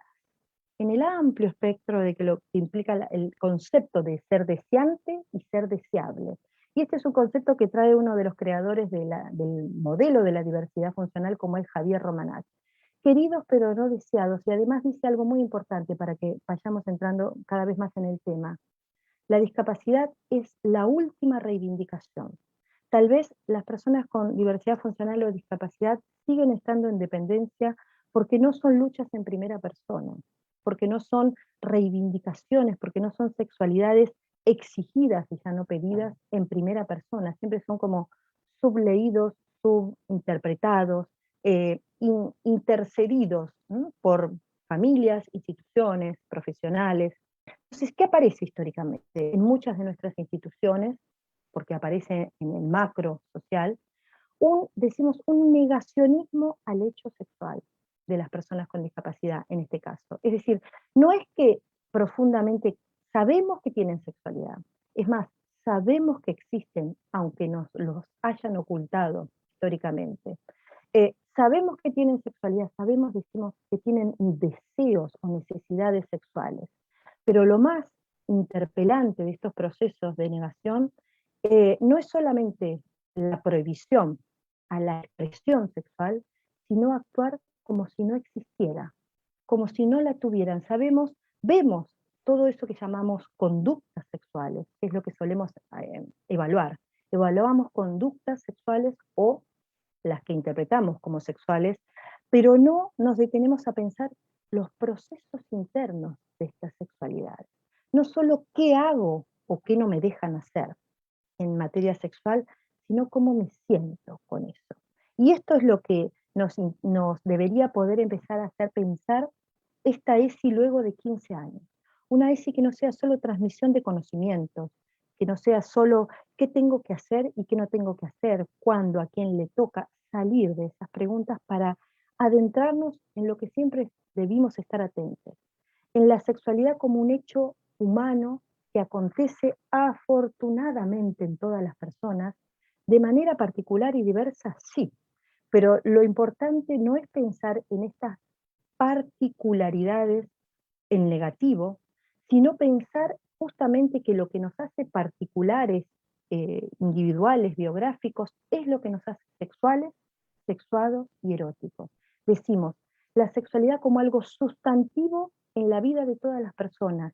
En el amplio espectro de lo que implica el concepto de ser deseante y ser deseable. Y este es un concepto que trae uno de los creadores del modelo de la diversidad funcional, como es Javier Romanach. Queridos pero no deseados, y además dice algo muy importante para que vayamos entrando cada vez más en el tema. La discapacidad es la última reivindicación. Tal vez las personas con diversidad funcional o discapacidad siguen estando en dependencia porque no son luchas en primera persona, porque no son reivindicaciones, porque no son sexualidades exigidas y ya no pedidas en primera persona, siempre son como subleídos, subinterpretados, intercedidos, ¿no? Por familias, instituciones, profesionales. Entonces, ¿qué aparece históricamente en muchas de nuestras instituciones? Porque aparece en el macro social, decimos un negacionismo al hecho sexual de las personas con discapacidad en este caso. Es decir, no es que profundamente sabemos que tienen sexualidad, es más, sabemos que existen, aunque nos los hayan ocultado históricamente. Sabemos que tienen sexualidad, decimos que tienen deseos o necesidades sexuales, pero lo más interpelante de estos procesos de negación no es solamente la prohibición a la expresión sexual, sino actuar como si no existiera. como si no la tuvieran. Vemos todo eso que llamamos conductas sexuales, que es lo que solemos evaluar. Evaluamos conductas sexuales o las que interpretamos como sexuales, pero no nos detenemos a pensar los procesos internos de estas sexualidades. No solo qué hago o qué no me dejan hacer en materia sexual, sino cómo me siento con eso. Y esto es lo que nos debería poder empezar a hacer pensar esta ESI luego de 15 años. Una ESI que no sea solo transmisión de conocimientos, que no sea solo qué tengo que hacer y qué no tengo que hacer, cuándo, a quién le toca, salir de esas preguntas para adentrarnos en lo que siempre debimos estar atentos, en la sexualidad como un hecho humano que acontece afortunadamente en todas las personas, de manera particular y diversa, sí, pero lo importante no es pensar en estas particularidades en negativo, sino pensar justamente que lo que nos hace particulares, individuales, biográficos, es lo que nos hace sexuales, sexuados y eróticos. Decimos la sexualidad como algo sustantivo en la vida de todas las personas.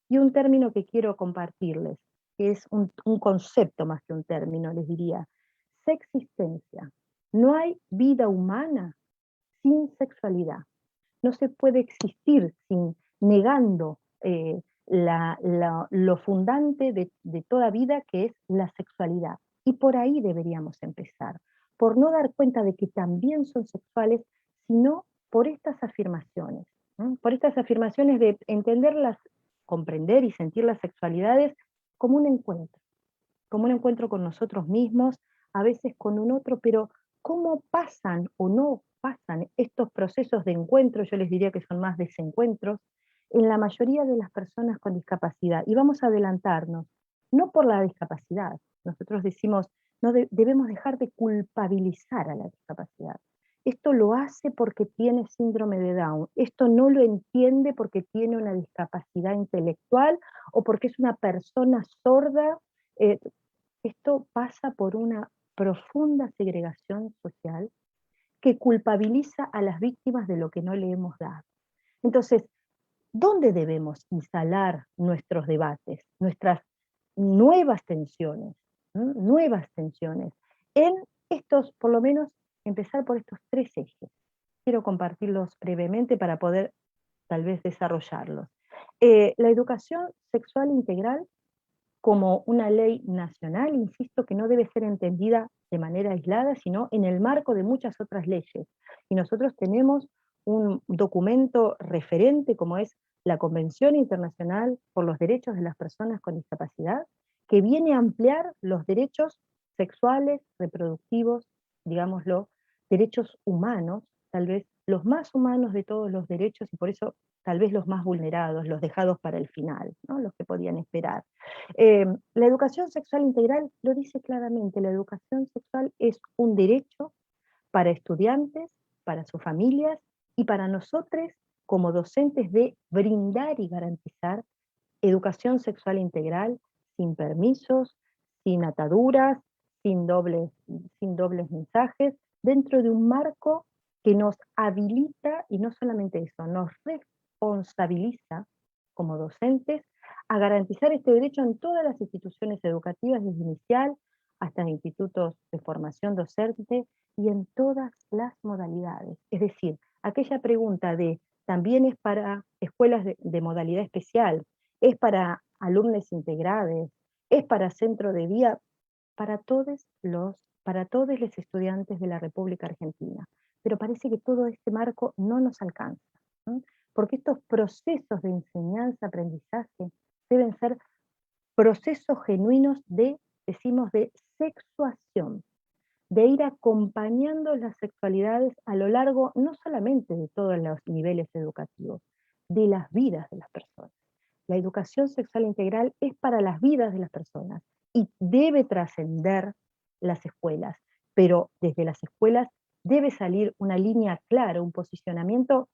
Y un término que quiero compartirles, que es un concepto más que un término, les diría, sexistencia. No hay vida humana sin sexualidad. No se puede existir sin negando lo fundante de toda vida, que es la sexualidad. Y por ahí deberíamos empezar, por no dar cuenta de que también son sexuales, sino por estas afirmaciones, ¿no? Por estas afirmaciones de entenderlas, comprender y sentir las sexualidades como un encuentro con nosotros mismos, a veces con un otro, pero cómo pasan o no pasan estos procesos de encuentro, yo les diría que son más desencuentros, en la mayoría de las personas con discapacidad. Y vamos a adelantarnos, no por la discapacidad, nosotros decimos, no debemos dejar de culpabilizar a la discapacidad. Esto lo hace porque tiene síndrome de Down, esto no lo entiende porque tiene una discapacidad intelectual o porque es una persona sorda. Esto pasa por una profunda segregación social que culpabiliza a las víctimas de lo que no le hemos dado. Entonces, ¿dónde debemos instalar nuestros debates, nuestras nuevas tensiones? Nuevas tensiones. En estos, por lo menos, empezar por estos 3 ejes. Quiero compartirlos brevemente para poder tal vez desarrollarlos. La educación sexual integral como una ley nacional, insisto, que no debe ser entendida de manera aislada, sino en el marco de muchas otras leyes. Y nosotros tenemos un documento referente como es la Convención Internacional por los Derechos de las Personas con Discapacidad, que viene a ampliar los derechos sexuales, reproductivos, digámoslo, derechos humanos, tal vez los más humanos de todos los derechos y por eso tal vez los más vulnerados, los dejados para el final, ¿no? Los que podían esperar. La educación sexual integral lo dice claramente, la educación sexual es un derecho para estudiantes, para sus familias y para nosotros como docentes de brindar y garantizar educación sexual integral sin permisos, sin ataduras, sin dobles mensajes, dentro de un marco que nos habilita, y no solamente eso, nos responsabiliza como docentes a garantizar este derecho en todas las instituciones educativas, desde inicial hasta en institutos de formación docente y en todas las modalidades. Es decir, aquella pregunta de también es para escuelas de modalidad especial, es para alumnos integrales, es para centro de día, para todos los estudiantes de la República Argentina. Pero parece que todo este marco no nos alcanza, ¿no? Porque estos procesos de enseñanza-aprendizaje deben ser procesos genuinos decimos, de sexuación, de ir acompañando las sexualidades a lo largo no solamente de todos los niveles educativos, de las vidas de las personas. La educación sexual integral es para las vidas de las personas y debe trascender las escuelas, pero desde las escuelas debe salir una línea clara, un posicionamiento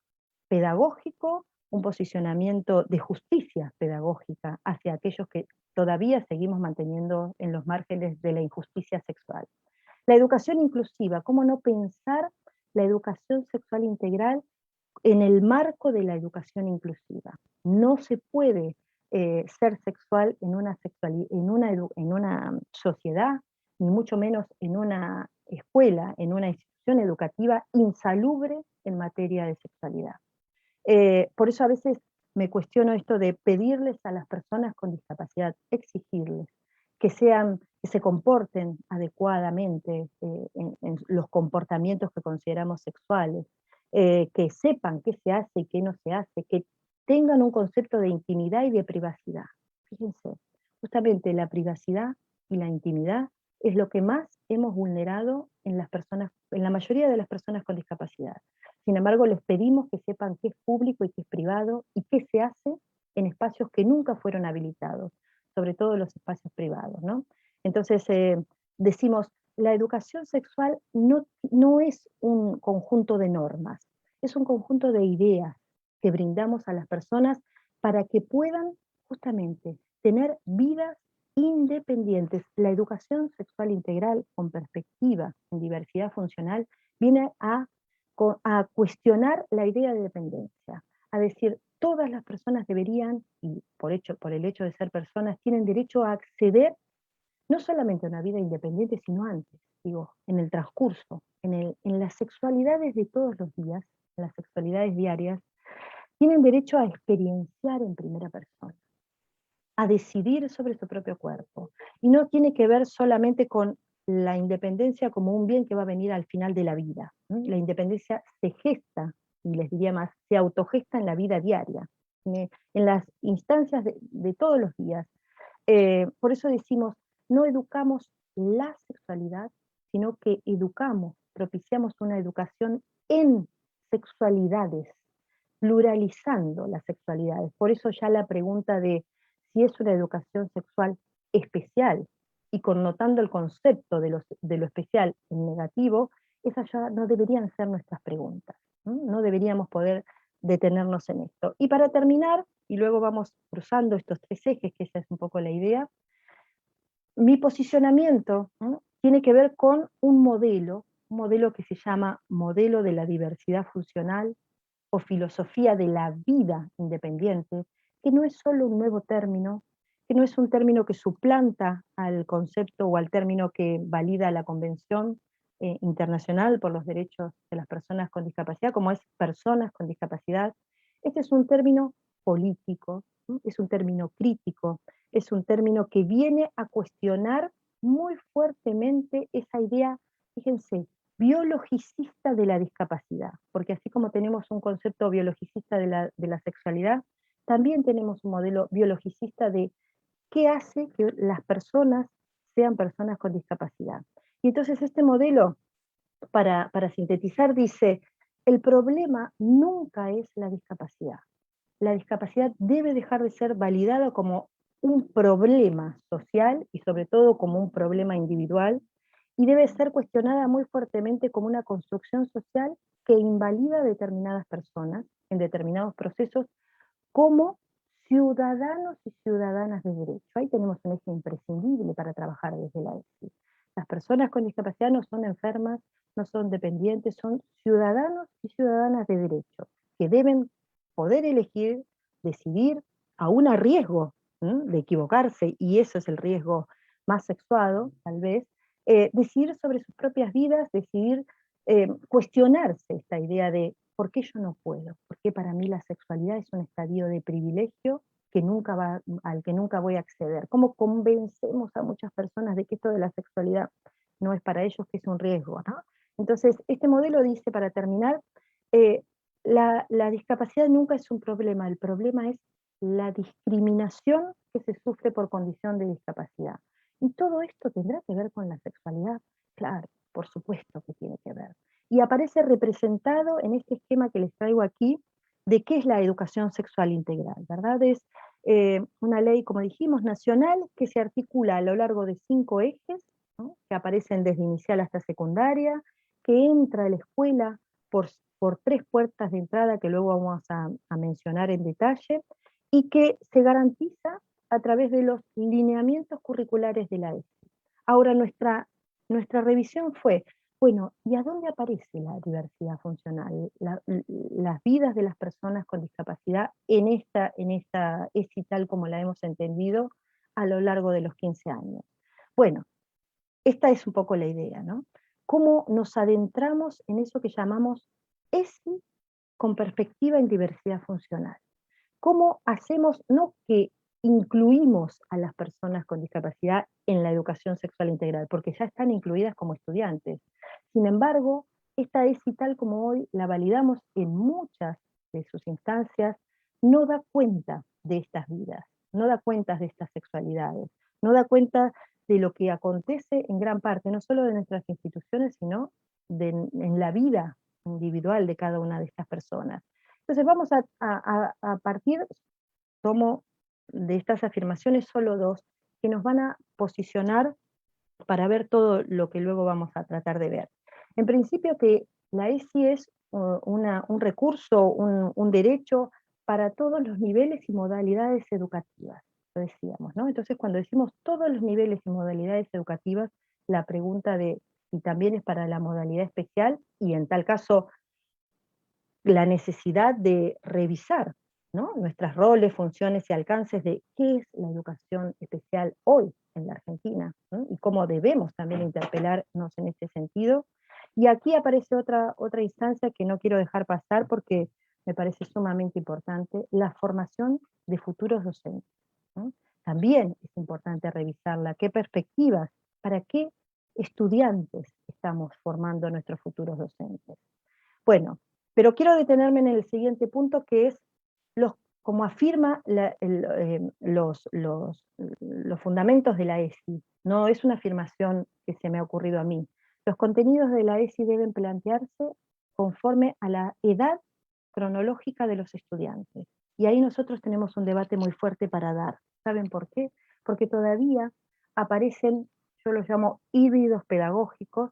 pedagógico, un posicionamiento de justicia pedagógica hacia aquellos que todavía seguimos manteniendo en los márgenes de la injusticia sexual. La educación inclusiva, ¿cómo no pensar la educación sexual integral en el marco de la educación inclusiva. No se puede ser sexual en una sociedad, ni mucho menos en una escuela, en una institución educativa insalubre en materia de sexualidad. Por eso a veces me cuestiono esto de pedirles a las personas con discapacidad, exigirles que se comporten adecuadamente en los comportamientos que consideramos sexuales, que sepan qué se hace y qué no se hace, que tengan un concepto de intimidad y de privacidad. Fíjense, justamente la privacidad y la intimidad es lo que más hemos vulnerado en la mayoría de las personas con discapacidad. Sin embargo, les pedimos que sepan qué es público y qué es privado y qué se hace en espacios que nunca fueron habilitados, sobre todo los espacios privados, ¿no? Entonces, decimos, la educación sexual no es un conjunto de normas, es un conjunto de ideas que brindamos a las personas para que puedan justamente tener vidas independientes. La educación sexual integral con perspectiva en diversidad funcional viene a cuestionar la idea de dependencia, a decir, todas las personas deberían, y por el hecho de ser personas, tienen derecho a acceder no solamente a una vida independiente, sino antes, digo, en el transcurso, en las sexualidades de todos los días, en las sexualidades diarias, tienen derecho a experienciar en primera persona, a decidir sobre su propio cuerpo. Y no tiene que ver solamente con la independencia como un bien que va a venir al final de la vida. La independencia se gesta, y les diría más, se autogesta en la vida diaria, en las instancias de todos los días. Por eso decimos, no educamos la sexualidad, sino que educamos, propiciamos una educación en sexualidades, pluralizando las sexualidades. Por eso ya la pregunta de si es una educación sexual especial y connotando el concepto de lo especial en negativo, esas ya no deberían ser nuestras preguntas. No deberíamos poder detenernos en esto. Y para terminar, y luego vamos cruzando estos tres ejes, que esa es un poco la idea, mi posicionamiento tiene que ver con un modelo que se llama modelo de la diversidad funcional o filosofía de la vida independiente, que no es solo un nuevo término, que no es un término que suplanta al concepto o al término que valida la Convención Internacional por los Derechos de las Personas con Discapacidad, como es personas con discapacidad. Este es un término político, es un término crítico, es un término que viene a cuestionar muy fuertemente esa idea, fíjense, biologicista de la discapacidad, porque así como tenemos un concepto biologicista de la sexualidad, también tenemos un modelo biologicista de qué hace que las personas sean personas con discapacidad. Y entonces este modelo, para sintetizar, dice, el problema nunca es la discapacidad. La discapacidad debe dejar de ser validada como un problema social y sobre todo como un problema individual, y debe ser cuestionada muy fuertemente como una construcción social que invalida a determinadas personas en determinados procesos como ciudadanos y ciudadanas de derecho. Ahí tenemos un eje imprescindible para trabajar desde la ESI. Las personas con discapacidad no son enfermas, no son dependientes, son ciudadanos y ciudadanas de derecho, que deben poder elegir, decidir, aún a riesgo de equivocarse, y eso es el riesgo más sexuado, tal vez, decidir sobre sus propias vidas, decidir cuestionarse esta idea de ¿por qué yo no puedo? ¿Por qué para mí la sexualidad es un estadio de privilegio al que nunca voy a acceder? ¿Cómo convencemos a muchas personas de que esto de la sexualidad no es para ellos, que es un riesgo, ¿no? Entonces, este modelo dice, para terminar, la discapacidad nunca es un problema, el problema es la discriminación que se sufre por condición de discapacidad. ¿Y todo esto tendrá que ver con la sexualidad? Claro, por supuesto que tiene que ver. Y aparece representado en este esquema que les traigo aquí, de qué es la educación sexual integral, ¿verdad? Es una ley, como dijimos, nacional, que se articula a lo largo de 5 ejes, ¿no? Que aparecen desde inicial hasta secundaria, que entra a la escuela por 3 puertas de entrada que luego vamos a mencionar en detalle, y que se garantiza a través de los lineamientos curriculares de la ESI. Ahora, nuestra revisión fue, Bueno, ¿y a dónde aparece la diversidad funcional? Las vidas de las personas con discapacidad en esta ESI tal como la hemos entendido a lo largo de los 15 años. Bueno, esta es un poco la idea, ¿no? Cómo nos adentramos en eso que llamamos ESI con perspectiva en diversidad funcional. ¿Cómo hacemos, no que incluimos a las personas con discapacidad en la educación sexual integral, porque ya están incluidas como estudiantes? Sin embargo, esta ESI tal como hoy la validamos en muchas de sus instancias, no da cuenta de estas vidas, no da cuenta de estas sexualidades, no da cuenta de lo que acontece en gran parte, no solo de nuestras instituciones, sino en la vida individual de cada una de estas personas. Entonces vamos a partir, tomo de estas afirmaciones solo dos, que nos van a posicionar para ver todo lo que luego vamos a tratar de ver. En principio que la ESI es un recurso, un derecho para todos los niveles y modalidades educativas, lo decíamos, ¿no? Entonces cuando decimos todos los niveles y modalidades educativas, la pregunta de si también es para la modalidad especial, y en tal caso la necesidad de revisar, ¿no?, nuestros roles, funciones y alcances de qué es la educación especial hoy en la Argentina, ¿no?, y cómo debemos también interpelarnos en ese sentido. Y aquí aparece otra instancia que no quiero dejar pasar porque me parece sumamente importante, la formación de futuros docentes, ¿no? También es importante revisarla, qué perspectivas, para qué estudiantes estamos formando nuestros futuros docentes. Bueno, pero quiero detenerme en el siguiente punto, que es, como afirma los fundamentos de la ESI. No es una afirmación que se me ha ocurrido a mí. Los contenidos de la ESI deben plantearse conforme a la edad cronológica de los estudiantes. Y ahí nosotros tenemos un debate muy fuerte para dar. ¿Saben por qué? Porque todavía aparecen, yo los llamo híbridos pedagógicos,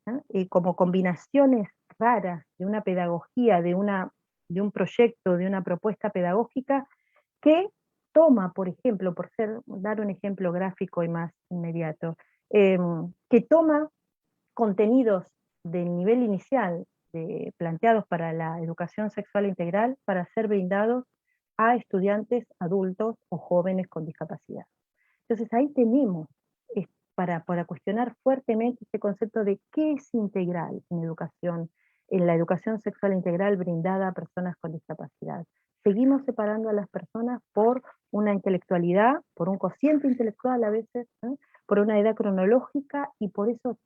¿no?, como combinaciones raras de una pedagogía, de un proyecto, de una propuesta pedagógica que toma, por ejemplo, dar un ejemplo gráfico y más inmediato, que toma contenidos del nivel inicial planteados para la educación sexual integral para ser brindados a estudiantes adultos o jóvenes con discapacidad. Entonces ahí tenemos para cuestionar fuertemente este concepto de qué es integral en la educación sexual integral brindada a personas con discapacidad. Seguimos separando a las personas por una intelectualidad, por un cociente intelectual a veces, ¿eh?, por una edad cronológica y por eso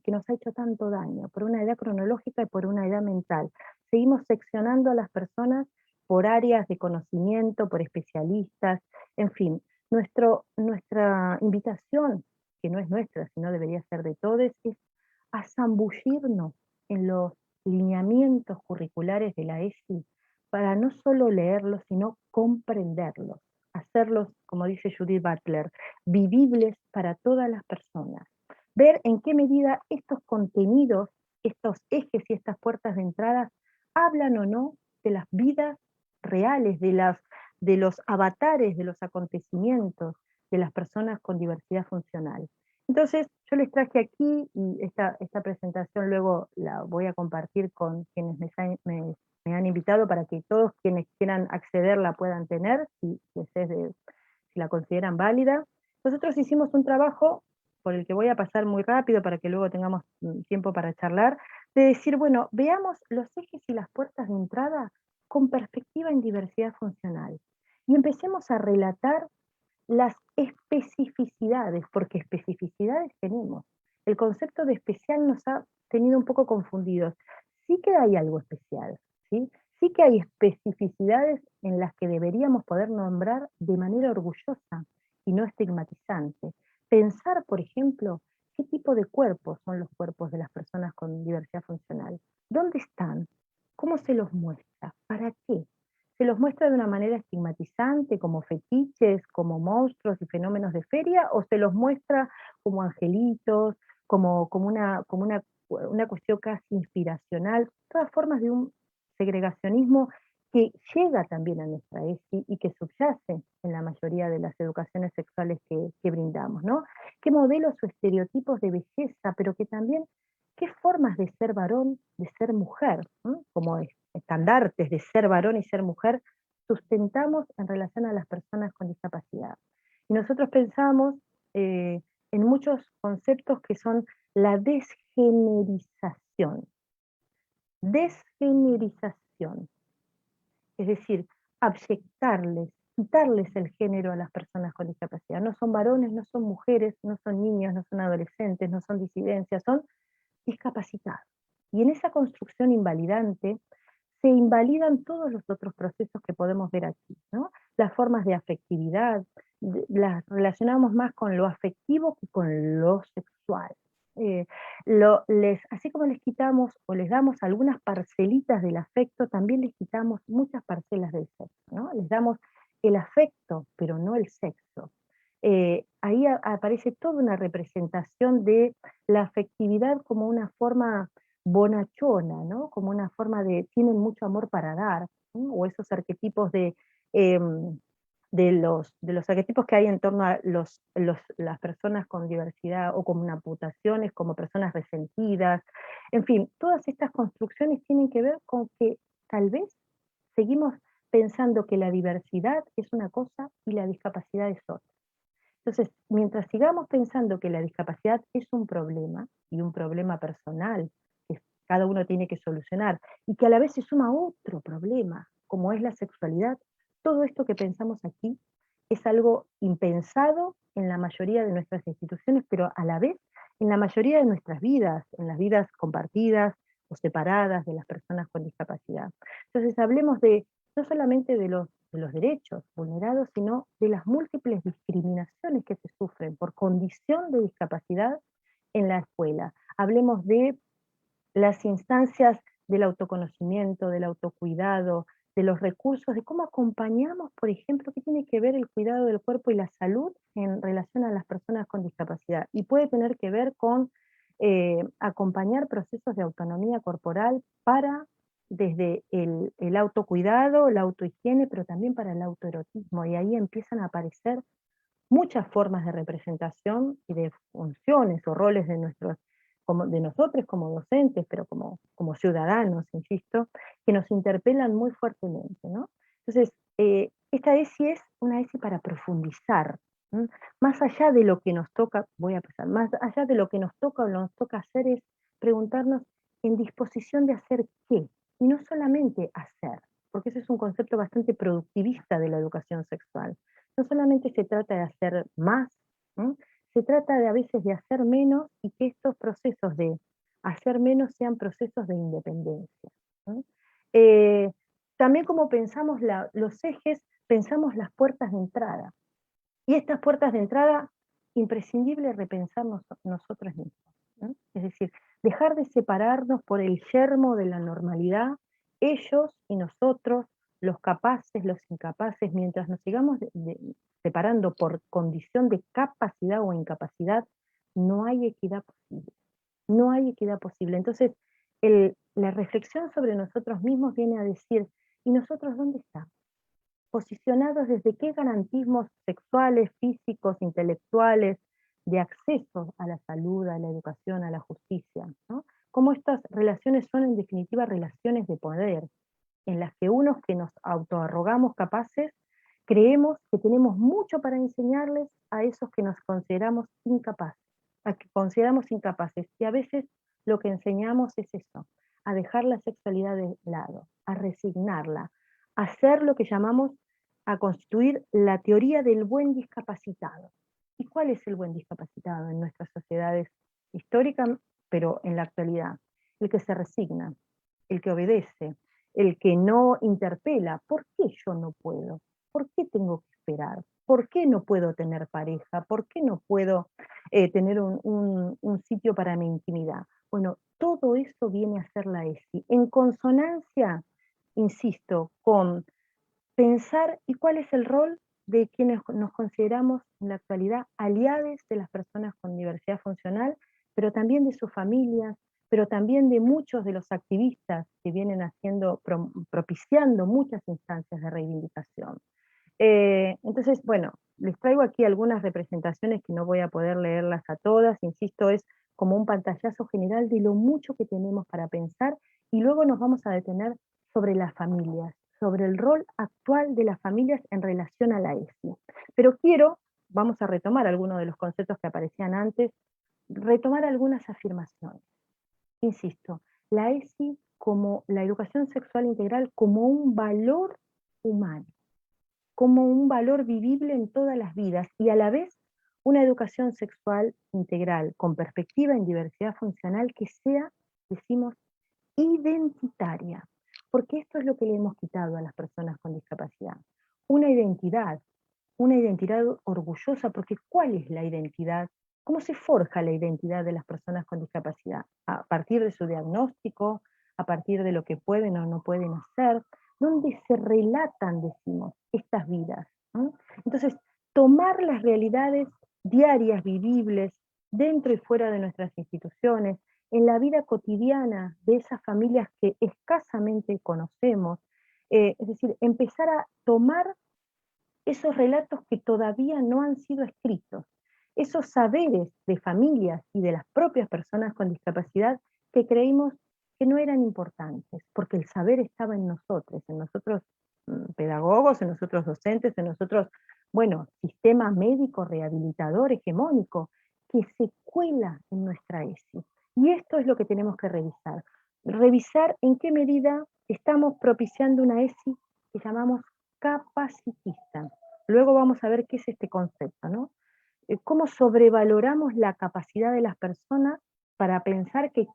que nos ha hecho tanto daño, por una edad cronológica y por una edad mental. Seguimos seccionando a las personas por áreas de conocimiento, por especialistas, en fin. Nuestra invitación, que no es nuestra, sino debería ser de todos, es a zambullirnos en los lineamientos curriculares de la ESI para no solo leerlos, sino comprenderlos, hacerlos, como dice Judith Butler, vivibles para todas las personas. Ver en qué medida estos contenidos, estos ejes y estas puertas de entrada hablan o no de las vidas reales, de los avatares, de los acontecimientos de las personas con diversidad funcional. Entonces, yo les traje aquí, y esta presentación luego la voy a compartir con quienes me han invitado para que todos quienes quieran acceder la puedan tener, si la consideran válida. Nosotros hicimos un trabajo, por el que voy a pasar muy rápido para que luego tengamos tiempo para charlar, de decir, bueno, veamos los ejes y las puertas de entrada con perspectiva en diversidad funcional. Y empecemos a relatar las especificidades, porque especificidades tenemos. El concepto de especial nos ha tenido un poco confundidos. Sí que hay algo especial, ¿sí? Sí que hay especificidades en las que deberíamos poder nombrar de manera orgullosa y no estigmatizante. Pensar, por ejemplo, qué tipo de cuerpos son los cuerpos de las personas con diversidad funcional. ¿Dónde están? ¿Cómo se los muestra? ¿Para qué? ¿Se los muestra de una manera estigmatizante, como fetiches, como monstruos y fenómenos de feria, o se los muestra como angelitos, como una cuestión casi inspiracional? Todas formas de un segregacionismo que llega también a nuestra ESI y que subyace en la mayoría de las educaciones sexuales que brindamos, ¿no? ¿Qué modelos o estereotipos de belleza, pero que también qué formas de ser varón, de ser mujer, ¿no? Como estandartes de ser varón y ser mujer, sustentamos en relación a las personas con discapacidad. Y nosotros pensamos en muchos conceptos que son la desgenerización. Desgenerización. Es decir, abyectarles, quitarles el género a las personas con discapacidad. No son varones, no son mujeres, no son niños, no son adolescentes, no son disidencias, son discapacitados. Y en esa construcción invalidante se invalidan todos los otros procesos que podemos ver aquí, ¿no? Las formas de afectividad, las relacionamos más con lo afectivo que con lo sexual. Así como les quitamos o les damos algunas parcelitas del afecto, también les quitamos muchas parcelas del sexo, ¿no? Les damos el afecto, pero no el sexo. Ahí aparece toda una representación de la afectividad como una forma bonachona, ¿no? Como una forma de, tienen mucho amor para dar, ¿no? O esos arquetipos de los arquetipos que hay en torno a las personas con diversidad o como amputaciones, como personas resentidas, en fin, todas estas construcciones tienen que ver con que tal vez seguimos pensando que la diversidad es una cosa y la discapacidad es otra. Entonces, mientras sigamos pensando que la discapacidad es un problema, y un problema personal, que cada uno tiene que solucionar, y que a la vez se suma otro problema, como es la sexualidad, todo esto que pensamos aquí es algo impensado en la mayoría de nuestras instituciones, pero a la vez en la mayoría de nuestras vidas, en las vidas compartidas o separadas de las personas con discapacidad. Entonces, hablemos no solamente de los derechos vulnerados, sino de las múltiples discriminaciones que se sufren por condición de discapacidad en la escuela. Hablemos de las instancias del autoconocimiento, del autocuidado, de los recursos, de cómo acompañamos, por ejemplo, qué tiene que ver el cuidado del cuerpo y la salud en relación a las personas con discapacidad. Y puede tener que ver con acompañar procesos de autonomía corporal para desde el autocuidado, la autohigiene, pero también para el autoerotismo, y ahí empiezan a aparecer muchas formas de representación y de funciones o roles de nosotros como docentes, pero como ciudadanos, insisto, que nos interpelan muy fuertemente, ¿no? Entonces, esta ESI es una ESI para profundizar, ¿m? Más allá de lo que nos toca, voy a pasar, más allá de lo que nos toca o nos toca hacer es preguntarnos en disposición de hacer qué, y no solamente hacer, porque ese es un concepto bastante productivista de la educación sexual. No solamente se trata de hacer más, ¿no? Se trata a veces de hacer menos y que estos procesos de hacer menos sean procesos de independencia, ¿no? También como pensamos los ejes, pensamos las puertas de entrada. Y estas puertas de entrada, imprescindible repensarnos nosotros mismos, ¿no? Es decir, dejar de separarnos por el yermo de la normalidad, ellos y nosotros, los capaces, los incapaces, mientras nos sigamos separando por condición de capacidad o incapacidad, no hay equidad posible. No hay equidad posible. Entonces, la reflexión sobre nosotros mismos viene a decir, ¿y nosotros dónde estamos? Posicionados desde qué garantismos sexuales, físicos, intelectuales, de acceso a la salud, a la educación, a la justicia, ¿no? Cómo estas relaciones son en definitiva relaciones de poder, en las que unos que nos autoarrogamos capaces, creemos que tenemos mucho para enseñarles a esos que nos consideramos incapaces, y a veces lo que enseñamos es eso, a dejar la sexualidad de lado, a resignarla, a hacer lo que llamamos a constituir la teoría del buen discapacitado. ¿Y cuál es el buen discapacitado en nuestras sociedades históricas, pero en la actualidad? El que se resigna, el que obedece, el que no interpela. ¿Por qué yo no puedo? ¿Por qué tengo que esperar? ¿Por qué no puedo tener pareja? ¿Por qué no puedo tener un sitio para mi intimidad? Bueno, todo eso viene a ser la ESI, en consonancia, insisto, con pensar y cuál es el rol de quienes nos consideramos en la actualidad aliados de las personas con diversidad funcional, pero también de sus familias, pero también de muchos de los activistas que vienen propiciando muchas instancias de reivindicación. Entonces, bueno, les traigo aquí algunas representaciones que no voy a poder leerlas a todas, insisto, es como un pantallazo general de lo mucho que tenemos para pensar, y luego nos vamos a detener sobre las familias, sobre el rol actual de las familias en relación a la ESI. Pero vamos a retomar algunos de los conceptos que aparecían antes, retomar algunas afirmaciones. Insisto, la ESI como la educación sexual integral como un valor humano, como un valor vivible en todas las vidas, y a la vez una educación sexual integral, con perspectiva en diversidad funcional, que sea, decimos, identitaria. Porque esto es lo que le hemos quitado a las personas con discapacidad. Una identidad orgullosa, porque ¿cuál es la identidad? ¿Cómo se forja la identidad de las personas con discapacidad? A partir de su diagnóstico, a partir de lo que pueden o no pueden hacer, donde se relatan, decimos, estas vidas, ¿no? Entonces, tomar las realidades diarias, vivibles, dentro y fuera de nuestras instituciones, en la vida cotidiana de esas familias que escasamente conocemos, es decir, empezar a tomar esos relatos que todavía no han sido escritos, esos saberes de familias y de las propias personas con discapacidad que creímos que no eran importantes, porque el saber estaba en nosotros pedagogos, en nosotros docentes, en nosotros, bueno, sistema médico, rehabilitador, hegemónico, que se cuela en nuestra ESI. Y esto es lo que tenemos que revisar. Revisar en qué medida estamos propiciando una ESI que llamamos capacitista. Luego vamos a ver qué es este concepto, ¿no? Cómo sobrevaloramos la capacidad de las personas para pensar que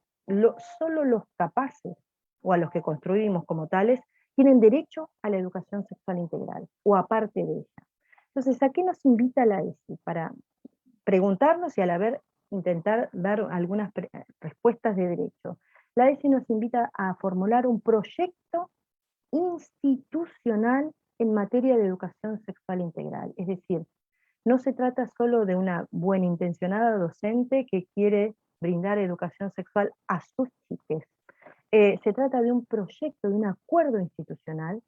solo los capaces, o a los que construimos como tales, tienen derecho a la educación sexual integral, o aparte de ella. Entonces, ¿a qué nos invita la ESI? Para preguntarnos y a la vez intentar dar algunas respuestas de derecho. La ESI nos invita a formular un proyecto institucional en materia de educación sexual integral. Es decir, no se trata solo de una buena intencionada docente que quiere brindar educación sexual a sus chiques. Se trata de un proyecto, de un acuerdo institucional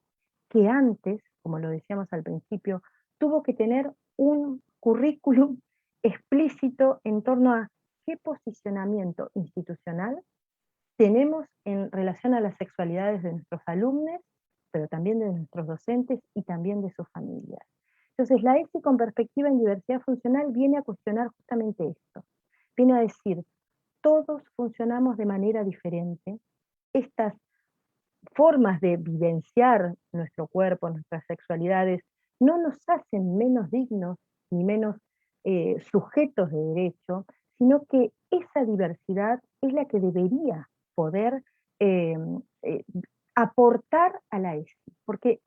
que antes, como lo decíamos al principio, tuvo que tener un currículum explícito en torno a qué posicionamiento institucional tenemos en relación a las sexualidades de nuestros alumnos, pero también de nuestros docentes y también de sus familias. Entonces, la ESI con perspectiva en diversidad funcional viene a cuestionar justamente esto. Viene a decir, todos funcionamos de manera diferente. Estas formas de vivenciar nuestro cuerpo, nuestras sexualidades, no nos hacen menos dignos ni menos sujetos de derecho, sino que esa diversidad es la que debería poder aportar a la ESI, porque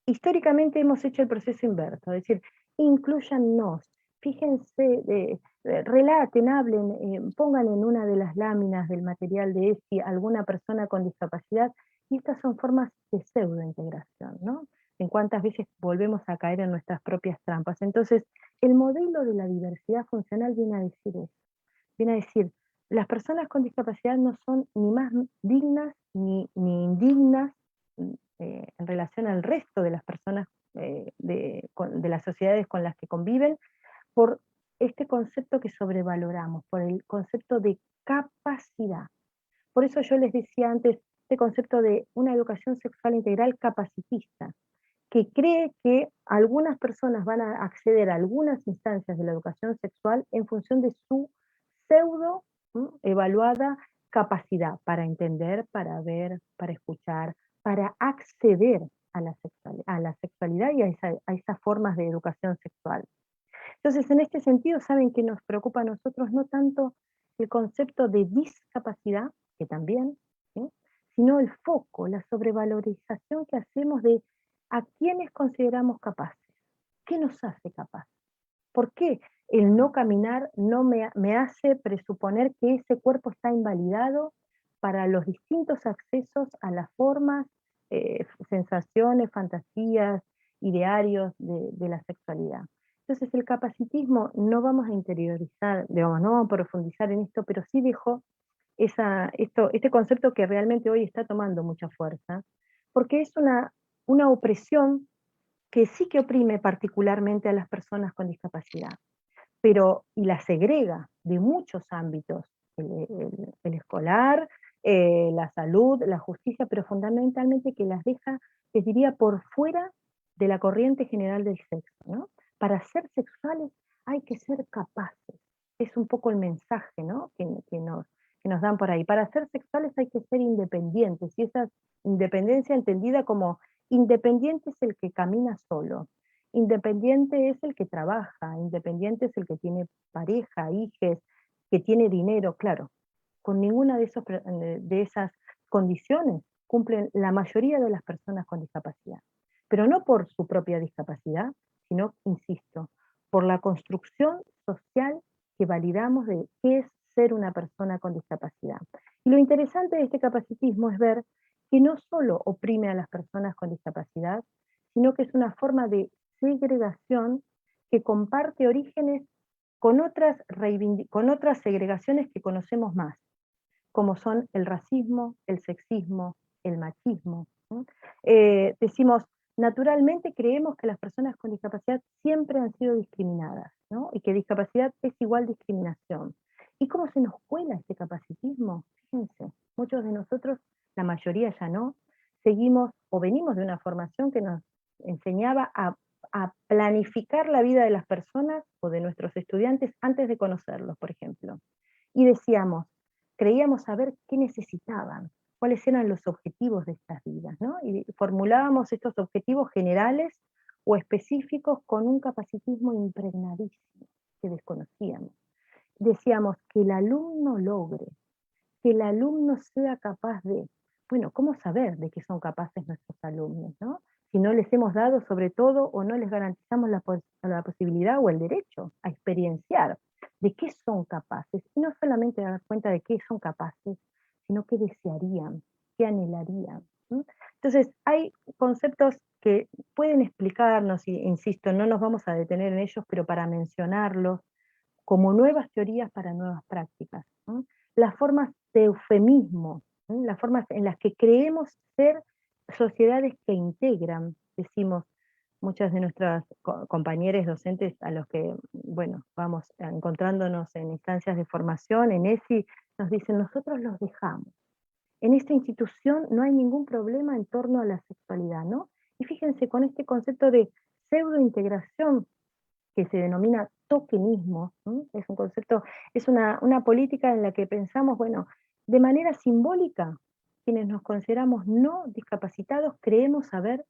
históricamente hemos hecho el proceso inverso, es decir, inclúyannos, fíjense, relaten, hablen, pongan en una de las láminas del material de ESI alguna persona con discapacidad, y estas son formas de pseudointegración, ¿no? En cuántas veces volvemos a caer en nuestras propias trampas. Entonces, el modelo de la diversidad funcional viene a decir eso, viene a decir, las personas con discapacidad no son ni más dignas ni indignas en relación al resto de las personas de las sociedades con las que conviven, por este concepto que sobrevaloramos, por el concepto de capacidad. Por eso yo les decía antes, este concepto de una educación sexual integral capacitista, que cree que algunas personas van a acceder a algunas instancias de la educación sexual en función de su pseudo evaluada capacidad para entender, para ver, para escuchar, para acceder a la sexualidad y a esas formas de educación sexual. Entonces, en este sentido, ¿saben qué nos preocupa a nosotros? No tanto el concepto de discapacidad, que también, ¿sí?, sino el foco, la sobrevalorización que hacemos de a quiénes consideramos capaces. ¿Qué nos hace capaces? ¿Por qué el no caminar no me hace presuponer que ese cuerpo está invalidado para los distintos accesos a las formas, sensaciones, fantasías, idearios de la sexualidad? Entonces el capacitismo no vamos a interiorizar, digamos, no vamos a profundizar en esto, pero sí dejó este concepto que realmente hoy está tomando mucha fuerza, porque es una opresión que sí que oprime particularmente a las personas con discapacidad, y la segrega de muchos ámbitos el escolar, la salud, la justicia, pero fundamentalmente que las deja, les diría, por fuera de la corriente general del sexo, ¿no? Para ser sexuales hay que ser capaces. Es un poco el mensaje, ¿no? que nos dan por ahí. Para ser sexuales hay que ser independientes, y esa independencia entendida como independiente es el que camina solo, independiente es el que trabaja, independiente es el que tiene pareja, hijos, que tiene dinero, claro. Con ninguna de esas condiciones cumplen la mayoría de las personas con discapacidad. Pero no por su propia discapacidad, sino, insisto, por la construcción social que validamos de qué es ser una persona con discapacidad. Y lo interesante de este capacitismo es ver que no solo oprime a las personas con discapacidad, sino que es una forma de segregación que comparte orígenes con otras segregaciones que conocemos más, como son el racismo, el sexismo, el machismo, ¿no? Decimos, naturalmente creemos que las personas con discapacidad siempre han sido discriminadas, ¿no? Y que discapacidad es igual discriminación. ¿Y cómo se nos cuela este capacitismo? Fíjense, muchos de nosotros, la mayoría ya no, seguimos o venimos de una formación que nos enseñaba a planificar la vida de las personas o de nuestros estudiantes antes de conocerlos, por ejemplo. Y decíamos, creíamos saber qué necesitaban, cuáles eran los objetivos de estas vidas, ¿no? Y formulábamos estos objetivos generales o específicos con un capacitismo impregnadísimo que desconocíamos. Decíamos que el alumno logre, que el alumno sea capaz de, bueno, ¿cómo saber de qué son capaces nuestros alumnos, ¿no? Si no les hemos dado sobre todo o no les garantizamos la posibilidad o el derecho a experienciar de qué son capaces, y no solamente dar cuenta de qué son capaces, sino qué desearían, qué anhelarían, ¿no? Entonces, hay conceptos que pueden explicarnos, y insisto, no nos vamos a detener en ellos, pero para mencionarlos, como nuevas teorías para nuevas prácticas, ¿no? Las formas de eufemismo, ¿no? Las formas en las que creemos ser sociedades que integran, decimos, muchas de nuestras compañeros docentes a los que, bueno, vamos encontrándonos en instancias de formación, en ESI, nos dicen, nosotros los dejamos. En esta institución no hay ningún problema en torno a la sexualidad, ¿no? Y fíjense, con este concepto de pseudointegración que se denomina tokenismo, ¿sí? Es un concepto, es una política en la que pensamos, bueno, de manera simbólica, quienes nos consideramos no discapacitados creemos saber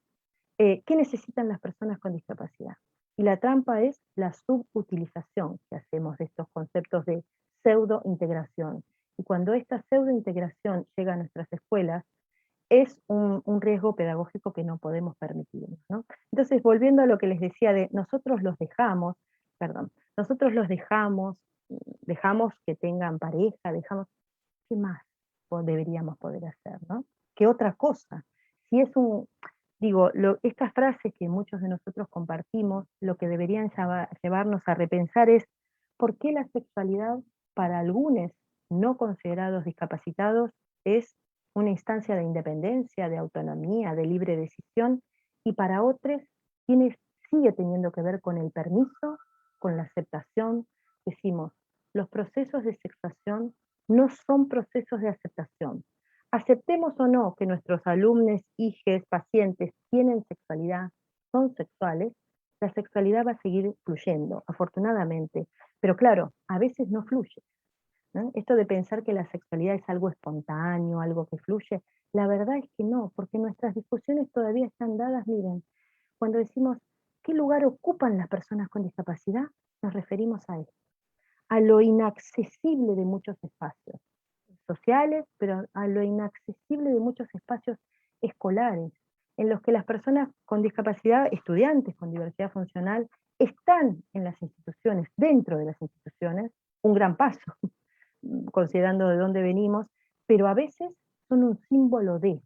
qué necesitan las personas con discapacidad. Y la trampa es la subutilización que hacemos de estos conceptos de pseudointegración. Y cuando esta pseudointegración llega a nuestras escuelas, es un riesgo pedagógico que no podemos permitirnos, ¿no? Entonces, volviendo a lo que les decía de nosotros los dejamos dejamos que tengan pareja, ¿qué más deberíamos poder hacer, ¿no? ¿Qué otra cosa? Si es estas frases que muchos de nosotros compartimos, lo que deberían llevarnos a repensar es por qué la sexualidad para algunos no considerados discapacitados es una instancia de independencia, de autonomía, de libre decisión, y para otros sigue teniendo que ver con el permiso, con la aceptación. Decimos, los procesos de sexuación no son procesos de aceptación. Aceptemos o no que nuestros alumnos, hijos, pacientes tienen sexualidad, son sexuales, la sexualidad va a seguir fluyendo, afortunadamente. Pero claro, a veces no fluye, ¿no? Esto de pensar que la sexualidad es algo espontáneo, algo que fluye, la verdad es que no, porque nuestras discusiones todavía están dadas, miren, cuando decimos qué lugar ocupan las personas con discapacidad, nos referimos a esto, a lo inaccesible de muchos espacios sociales, pero a lo inaccesible de muchos espacios escolares, en los que las personas con discapacidad, estudiantes con diversidad funcional, están en las instituciones, dentro de las instituciones, un gran paso, considerando de dónde venimos, pero a veces son un símbolo de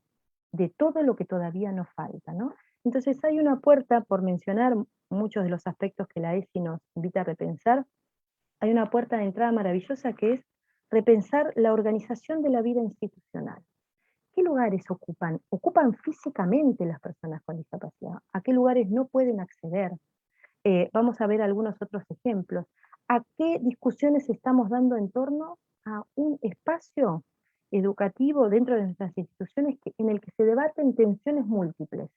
todo lo que todavía nos falta, ¿no? Entonces hay una puerta, por mencionar muchos de los aspectos que la ESI nos invita a repensar, hay una puerta de entrada maravillosa que es repensar la organización de la vida institucional. ¿Qué lugares ocupan? ¿Ocupan físicamente las personas con discapacidad? ¿A qué lugares no pueden acceder? Vamos a ver algunos otros ejemplos. ¿A qué discusiones estamos dando en torno a un espacio educativo dentro de nuestras instituciones en el que se debaten tensiones múltiples.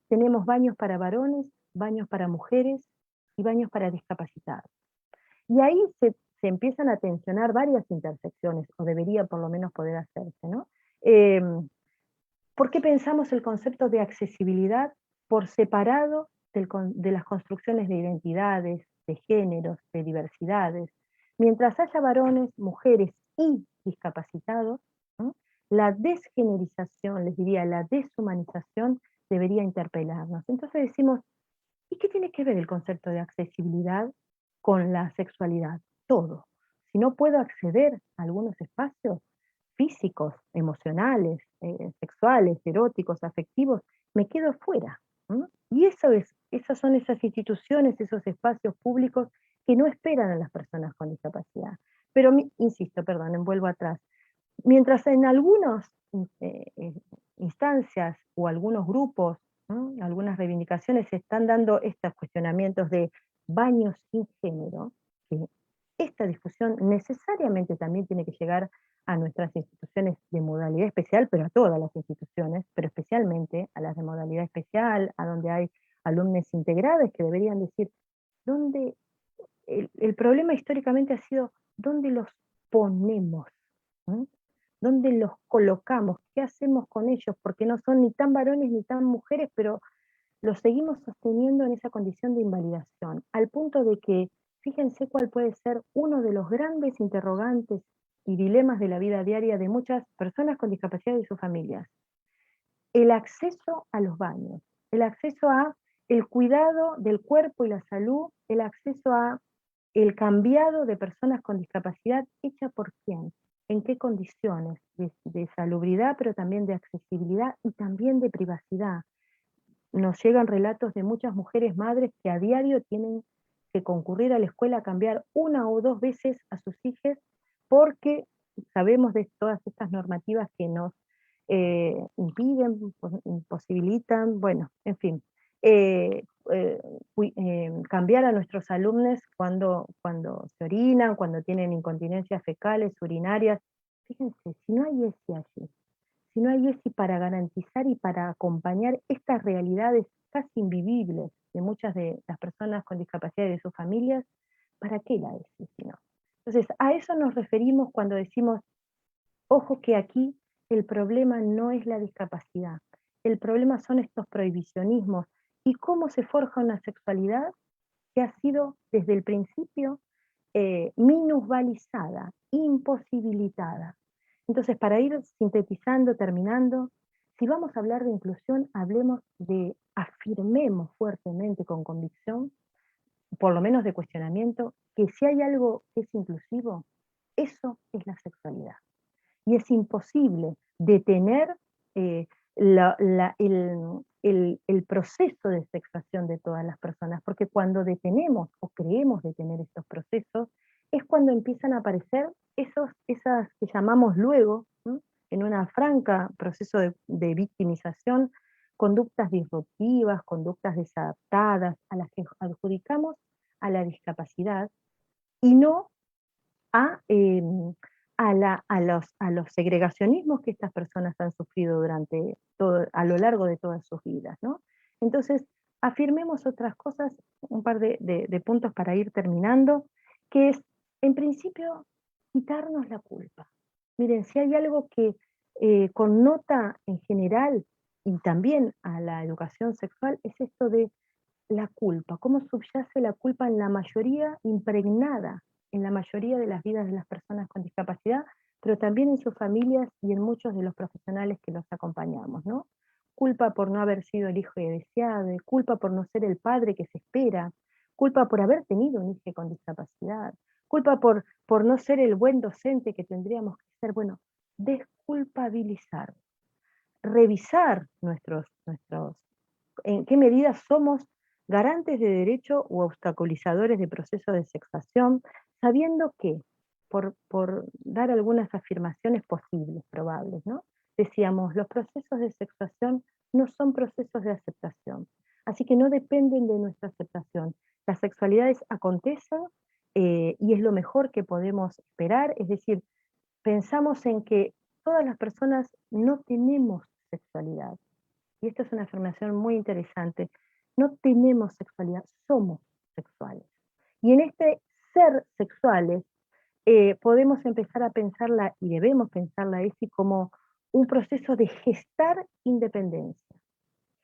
Tenemos baños para varones, baños para mujeres y baños para discapacitados. Y ahí se empiezan a tensionar varias intersecciones, o debería por lo menos poder hacerse, ¿no? ¿Por qué pensamos el concepto de accesibilidad por separado de las construcciones de identidades, de géneros, de diversidades? Mientras haya varones, mujeres y discapacitados, ¿no? La desgenerización, les diría, la deshumanización debería interpelarnos. Entonces decimos, ¿y qué tiene que ver el concepto de accesibilidad con la sexualidad? Todo. Si no puedo acceder a algunos espacios físicos, emocionales, sexuales, eróticos, afectivos, me quedo fuera. Y esas son esas instituciones, esos espacios públicos que no esperan a las personas con discapacidad. Pero, insisto, perdón, vuelvo atrás. Mientras en algunas instancias o algunos grupos, algunas reivindicaciones se están dando estos cuestionamientos de baños sin género, que esta discusión necesariamente también tiene que llegar a nuestras instituciones de modalidad especial, pero a todas las instituciones, pero especialmente a las de modalidad especial, a donde hay alumnos integrados que deberían decir, ¿dónde? El problema históricamente ha sido, ¿dónde los ponemos? ¿Dónde los colocamos? ¿Qué hacemos con ellos? Porque no son ni tan varones ni tan mujeres, pero los seguimos sosteniendo en esa condición de invalidación, al punto de que, fíjense cuál puede ser uno de los grandes interrogantes y dilemas de la vida diaria de muchas personas con discapacidad y sus familias. El acceso a los baños, el acceso a el cuidado del cuerpo y la salud, el acceso a el cambiado de personas con discapacidad, ¿hecha por quién? ¿En qué condiciones? De salubridad, pero también de accesibilidad y también de privacidad. Nos llegan relatos de muchas mujeres madres que a diario tienen que concurrir a la escuela a cambiar 1 o 2 veces a sus hijos porque sabemos de todas estas normativas que nos impiden, imposibilitan, bueno, en fin, cambiar a nuestros alumnos cuando se orinan, cuando tienen incontinencias fecales, urinarias. Fíjense, si no hay ESI allí, si no hay ESI para garantizar y para acompañar estas realidades casi invivibles de muchas de las personas con discapacidad y de sus familias, ¿para qué la ESI si no? Entonces, a eso nos referimos cuando decimos, ojo que aquí el problema no es la discapacidad, el problema son estos prohibicionismos y cómo se forja una sexualidad que ha sido desde el principio minusvalizada, imposibilitada. Entonces, para ir sintetizando, terminando, si vamos a hablar de inclusión, afirmemos fuertemente con convicción, por lo menos de cuestionamiento, que si hay algo que es inclusivo, eso es la sexualidad. Y es imposible detener el proceso de sexuación de todas las personas, porque cuando detenemos o creemos detener estos procesos, es cuando empiezan a aparecer esas que llamamos luego, en una franca proceso de victimización, conductas disruptivas, conductas desadaptadas, a las que adjudicamos a la discapacidad, y no a los segregacionismos que estas personas han sufrido a lo largo de todas sus vidas, ¿no? Entonces, afirmemos otras cosas, un par de puntos para ir terminando, que es, en principio, quitarnos la culpa. Miren, si hay algo que connota en general y también a la educación sexual, es esto de la culpa, cómo subyace la culpa en la mayoría impregnada, en la mayoría de las vidas de las personas con discapacidad, pero también en sus familias y en muchos de los profesionales que los acompañamos, ¿no? Culpa por no haber sido el hijo deseado, culpa por no ser el padre que se espera, culpa por haber tenido un hijo con discapacidad, culpa por no ser el buen docente que tendríamos que ser. Bueno, desculpabilizar, revisar en qué medida somos garantes de derecho o obstaculizadores de procesos de sexuación, sabiendo que, por dar algunas afirmaciones posibles, probables, ¿no? Decíamos, los procesos de sexuación no son procesos de aceptación, así que no dependen de nuestra aceptación. Las sexualidades acontecen y es lo mejor que podemos esperar, es decir, pensamos en que todas las personas no tenemos sexualidad. Y esta es una afirmación muy interesante. No tenemos sexualidad, somos sexuales. Y en este ser sexuales podemos empezar a pensarla, y debemos pensarla, Esi, como un proceso de gestar independencia.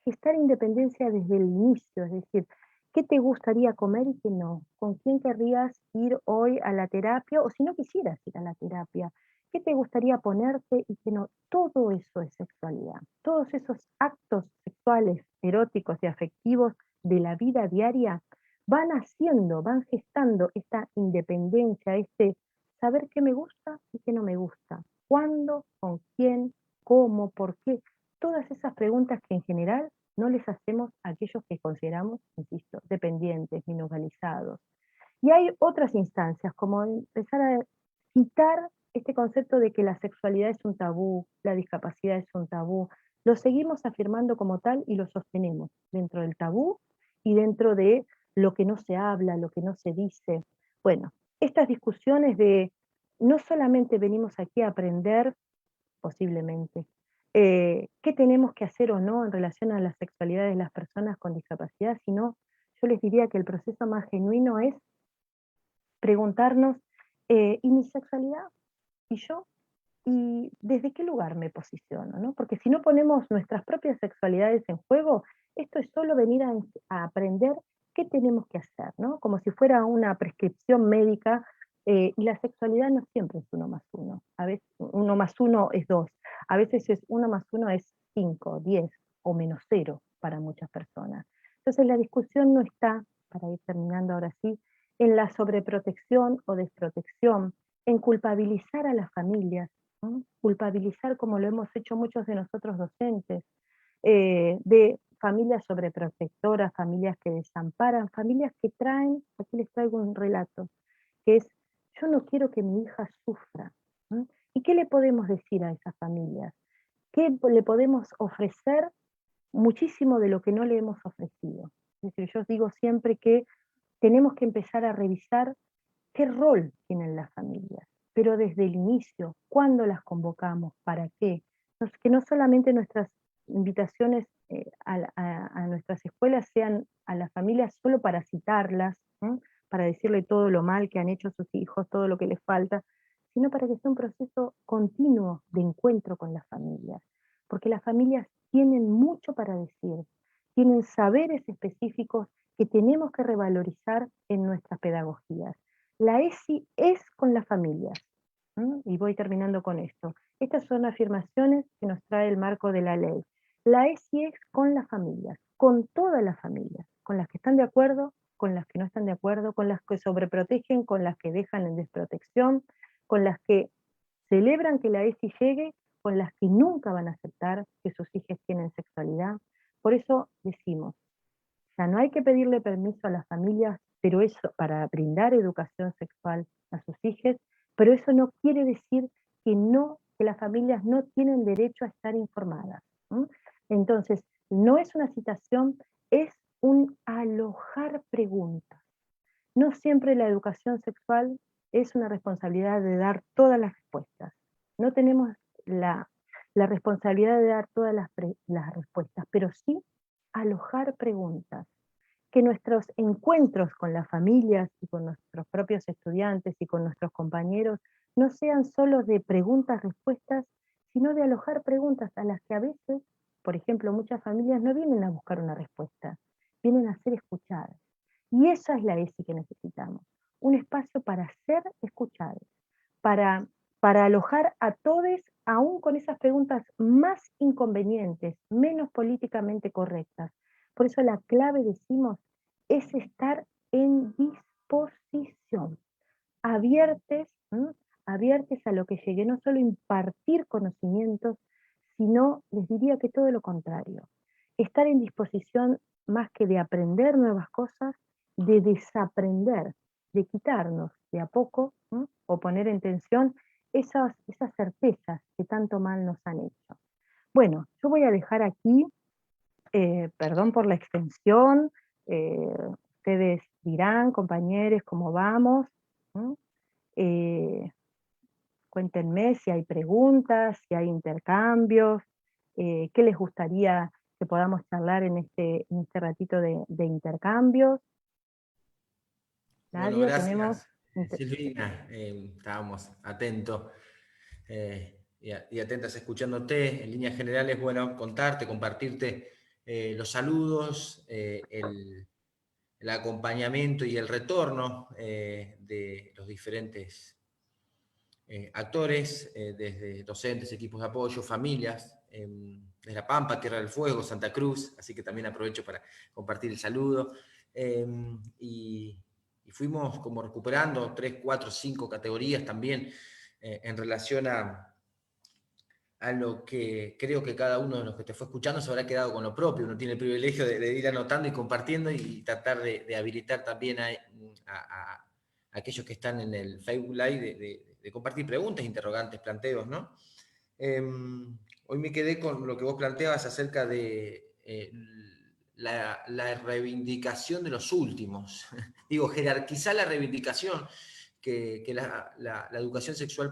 Gestar independencia desde el inicio, es decir, ¿qué te gustaría comer y qué no? ¿Con quién querrías ir hoy a la terapia? O si no quisieras ir a la terapia, ¿qué te gustaría ponerte y qué no? Todo eso es sexualidad. Todos esos actos sexuales, eróticos y afectivos de la vida diaria van haciendo, van gestando esta independencia, este saber qué me gusta y qué no me gusta, cuándo, con quién, cómo, por qué. Todas esas preguntas que en general no les hacemos a aquellos que consideramos, insisto, dependientes, minusvalizados. Y hay otras instancias, como empezar a quitar este concepto de que la sexualidad es un tabú, la discapacidad es un tabú. Lo seguimos afirmando como tal y lo sostenemos dentro del tabú y dentro de lo que no se habla, lo que no se dice. Bueno, estas discusiones de no solamente venimos aquí a aprender, posiblemente, qué tenemos que hacer o no en relación a la sexualidad de las personas con discapacidad, sino yo les diría que el proceso más genuino es preguntarnos, ¿y mi sexualidad? ¿Y yo? ¿Y desde qué lugar me posiciono? ¿No? Porque si no ponemos nuestras propias sexualidades en juego, esto es solo venir a aprender qué tenemos que hacer, ¿no? Como si fuera una prescripción médica, y la sexualidad no siempre es 1+1, a veces 1+1 es 2, a veces es 1+1 es 5, 10 o -0 para muchas personas. Entonces la discusión no está, para ir terminando ahora sí, en la sobreprotección o desprotección, en culpabilizar a las familias, ¿no? Culpabilizar como lo hemos hecho muchos de nosotros docentes, de familias sobreprotectoras, familias que desamparan, familias que traen, aquí les traigo un relato, que es, yo no quiero que mi hija sufra. ¿No? ¿Y qué le podemos decir a esas familias? ¿Qué le podemos ofrecer? Muchísimo de lo que no le hemos ofrecido. Es decir, yo digo siempre que tenemos que empezar a revisar qué rol tienen las familias, pero desde el inicio, cuándo las convocamos, para qué. Que no solamente nuestras invitaciones a nuestras escuelas sean a las familias solo para citarlas, ¿no? Para decirle todo lo mal que han hecho sus hijos, todo lo que les falta, sino para que sea un proceso continuo de encuentro con las familias, porque las familias tienen mucho para decir, tienen saberes específicos que tenemos que revalorizar en nuestras pedagogías. La ESI es con las familias. Y voy terminando con esto. Estas son afirmaciones que nos trae el marco de la ley. La ESI es con las familias, con todas las familias, con las que están de acuerdo, con las que no están de acuerdo, con las que sobreprotegen, con las que dejan en desprotección, con las que celebran que la ESI llegue, con las que nunca van a aceptar que sus hijos tienen sexualidad. Por eso decimos, ya no hay que pedirle permiso a las familias, pero eso para brindar educación sexual a sus hijos, pero eso no quiere decir que las familias no tienen derecho a estar informadas. ¿No? Entonces, no es una citación, es un alojar preguntas. No siempre la educación sexual es una responsabilidad de dar todas las respuestas. No tenemos la responsabilidad de dar todas las respuestas, pero sí alojar preguntas, que nuestros encuentros con las familias y con nuestros propios estudiantes y con nuestros compañeros no sean solo de preguntas-respuestas, sino de alojar preguntas a las que a veces, por ejemplo, muchas familias no vienen a buscar una respuesta, vienen a ser escuchadas. Y esa es la ESI que necesitamos, un espacio para ser escuchados, para alojar a todos, aún con esas preguntas más inconvenientes, menos políticamente correctas. Por eso la clave, decimos, es estar en disposición, abiertes, abiertes a lo que llegue, no solo impartir conocimientos, sino, les diría que todo lo contrario, estar en disposición más que de aprender nuevas cosas, de desaprender, de quitarnos de a poco, o poner en tensión esas certezas que tanto mal nos han hecho. Bueno, yo voy a dejar aquí, perdón por la extensión, ustedes dirán. dirán, compañeros, cómo vamos. ¿No? Cuéntenme si hay preguntas, si hay intercambios, qué les gustaría que podamos charlar en este ratito de intercambios. Bueno, Nadia, tenemos... gracias, Silvina. Estábamos atentos y atentas escuchándote. En líneas generales, bueno, contarte, compartirte los saludos, el acompañamiento y el retorno de los diferentes actores, desde docentes, equipos de apoyo, familias, de La Pampa, Tierra del Fuego, Santa Cruz, así que también aprovecho para compartir el saludo. Y fuimos como recuperando 3, 4, 5 categorías también en relación a lo que creo que cada uno de los que te fue escuchando se habrá quedado con lo propio. Uno tiene el privilegio de ir anotando y compartiendo y tratar de habilitar también a aquellos que están en el Facebook Live de compartir preguntas, interrogantes, planteos, ¿no? Hoy me quedé con lo que vos planteabas acerca de la reivindicación de los últimos. Digo, jerarquizar la reivindicación, que la educación sexual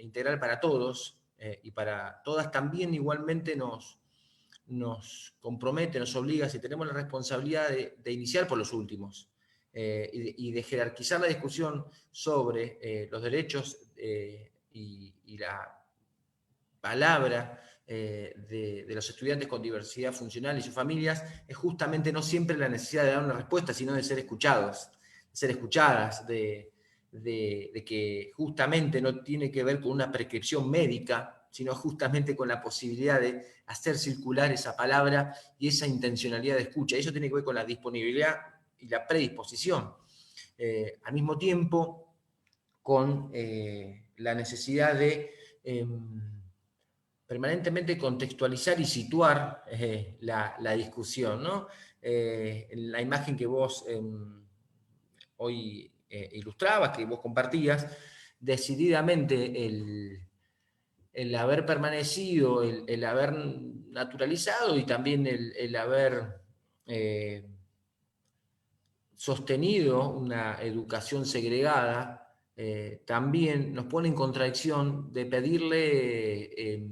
integral para todos y para todas también igualmente nos compromete, nos obliga, si tenemos la responsabilidad de iniciar por los últimos y de jerarquizar la discusión sobre los derechos y la palabra de los estudiantes con diversidad funcional y sus familias, es justamente no siempre la necesidad de dar una respuesta, sino de ser escuchados, de ser escuchadas, de que justamente no tiene que ver con una prescripción médica, sino justamente con la posibilidad de hacer circular esa palabra y esa intencionalidad de escucha. Y eso tiene que ver con la disponibilidad y la predisposición. Al mismo tiempo, con la necesidad de permanentemente contextualizar y situar la discusión, ¿no? La imagen que vos hoy ilustrabas, que vos compartías, decididamente el haber permanecido, el haber naturalizado y también el haber sostenido una educación segregada, también nos pone en contradicción de pedirle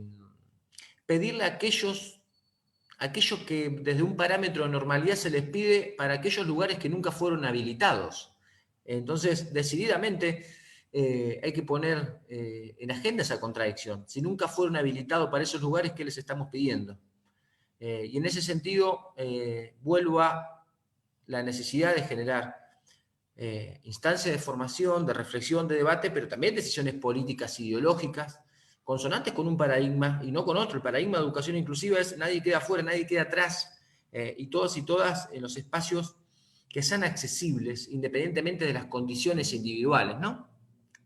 a aquellos que desde un parámetro de normalidad se les pide para aquellos lugares que nunca fueron habilitados. Entonces, decididamente, hay que poner en agenda esa contradicción. Si nunca fueron habilitados para esos lugares, ¿qué les estamos pidiendo? Y en ese sentido, vuelvo a la necesidad de generar instancias de formación, de reflexión, de debate, pero también decisiones políticas ideológicas, consonantes con un paradigma y no con otro. El paradigma de educación inclusiva es nadie queda afuera, nadie queda atrás, y todos y todas en los espacios que sean accesibles, independientemente de las condiciones individuales, ¿no?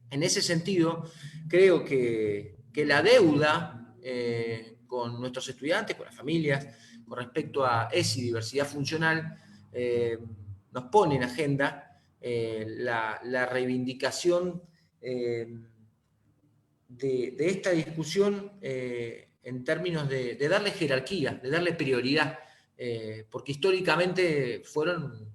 En ese sentido, creo que la deuda con nuestros estudiantes, con las familias, con respecto a ESI, diversidad funcional, nos pone en agenda la reivindicación de esta discusión en términos de darle jerarquía, de darle prioridad, porque históricamente fueron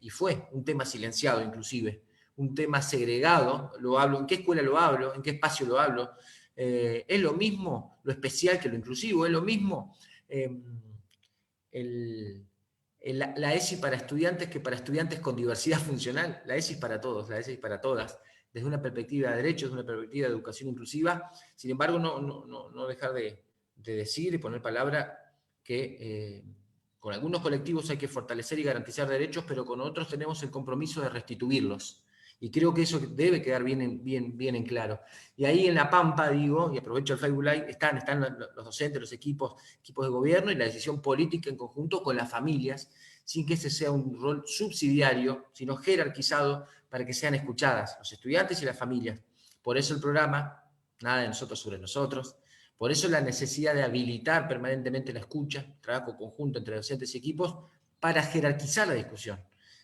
y fue un tema silenciado inclusive, un tema segregado, lo hablo, ¿en qué escuela lo hablo? ¿En qué espacio lo hablo? ¿Es lo mismo lo especial que lo inclusivo? ¿Es lo mismo la ESI para estudiantes que para estudiantes con diversidad funcional? La ESI es para todos, la ESI es para todas, desde una perspectiva de derechos, desde una perspectiva de educación inclusiva. Sin embargo, no dejar de decir y poner palabra que con algunos colectivos hay que fortalecer y garantizar derechos, pero con otros tenemos el compromiso de restituirlos. Y creo que eso debe quedar bien en claro. Y ahí en La Pampa, digo, y aprovecho el Facebook Live, están los docentes, los equipos de gobierno y la decisión política en conjunto con las familias, sin que ese sea un rol subsidiario, sino jerarquizado para que sean escuchadas los estudiantes y las familias. Por eso el programa, Nada de nosotros sobre nosotros. Por eso la necesidad de habilitar permanentemente la escucha, trabajo conjunto entre docentes y equipos, para jerarquizar la discusión,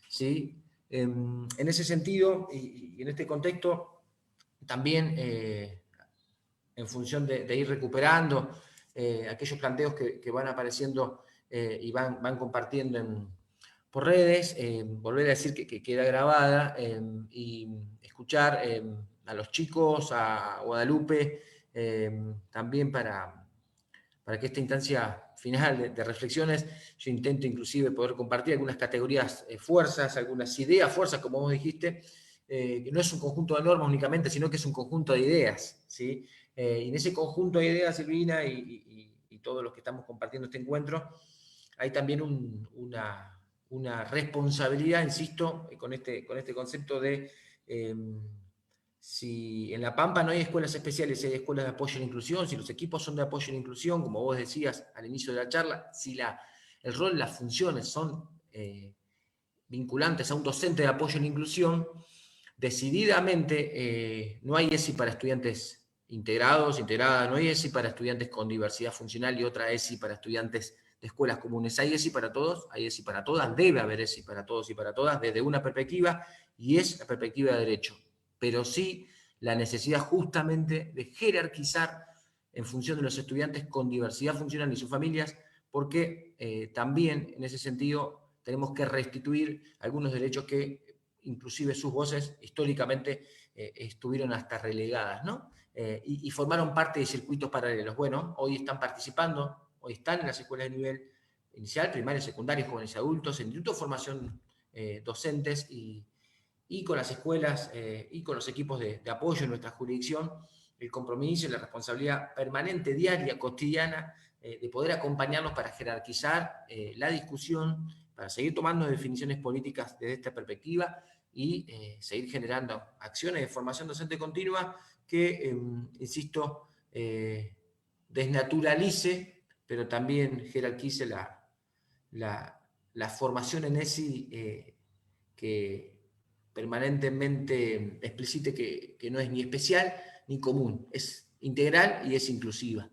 ¿sí? En ese sentido, y en este contexto, también en función de ir recuperando aquellos planteos que van apareciendo y van compartiendo redes, volver a decir que queda grabada, y escuchar a los chicos, a Guadalupe, también para que esta instancia final de reflexiones, yo intento inclusive poder compartir algunas categorías, fuerzas, algunas ideas, fuerzas, como vos dijiste, que no es un conjunto de normas únicamente, sino que es un conjunto de ideas, ¿sí? Y en ese conjunto de ideas, Silvina, y todos los que estamos compartiendo este encuentro, hay también una responsabilidad, insisto, con este concepto de si en La Pampa no hay escuelas especiales, si hay escuelas de apoyo a la inclusión, si los equipos son de apoyo a la inclusión, como vos decías al inicio de la charla, si el rol, las funciones son vinculantes a un docente de apoyo a la inclusión, decididamente no hay ESI para estudiantes integrados, integradas, no hay ESI para estudiantes con diversidad funcional y otra ESI para estudiantes de escuelas comunes. Hay ESI para todos, hay ESI para todas, debe haber ESI para todos y para todas desde una perspectiva, y es la perspectiva de derecho, pero sí la necesidad justamente de jerarquizar en función de los estudiantes con diversidad funcional y sus familias, porque también en ese sentido tenemos que restituir algunos derechos que inclusive sus voces históricamente estuvieron hasta relegadas, ¿no? Y formaron parte de circuitos paralelos. Bueno, hoy están participando, hoy están en las escuelas de nivel inicial, primaria, secundaria, jóvenes y adultos, en institutos de formación docentes y con las escuelas y con los equipos de apoyo en nuestra jurisdicción, el compromiso y la responsabilidad permanente, diaria, cotidiana, de poder acompañarnos para jerarquizar la discusión, para seguir tomando definiciones políticas desde esta perspectiva y seguir generando acciones de formación docente continua que, insisto, desnaturalice, pero también jerarquice la formación en ESI, que permanentemente explicite que no es ni especial ni común, es integral y es inclusiva.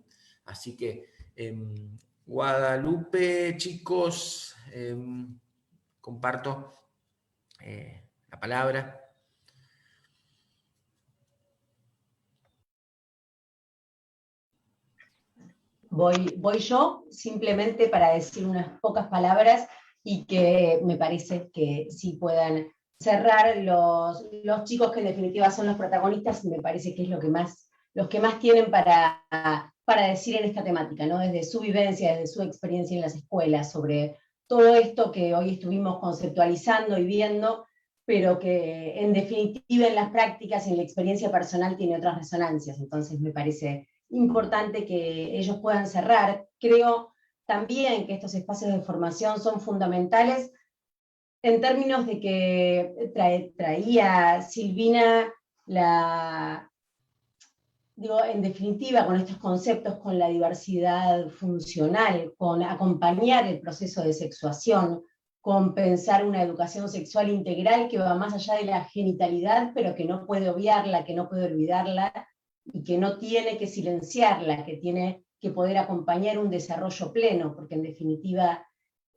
Así que, Guadalupe, chicos, comparto la palabra. Voy yo simplemente para decir unas pocas palabras y que me parece que sí puedan cerrar los chicos que en definitiva son los protagonistas, me parece que es los que más tienen para decir en esta temática, ¿no? Desde su vivencia, desde su experiencia en las escuelas, sobre todo esto que hoy estuvimos conceptualizando y viendo, pero que en definitiva en las prácticas y en la experiencia personal tiene otras resonancias. Entonces me parece importante que ellos puedan cerrar. Creo también que estos espacios de formación son fundamentales en términos de que traía Silvina en definitiva, con estos conceptos, con la diversidad funcional, con acompañar el proceso de sexuación, con pensar una educación sexual integral que va más allá de la genitalidad, pero que no puede obviarla, que no puede olvidarla, y que no tiene que silenciarla, que tiene que poder acompañar un desarrollo pleno, porque en definitiva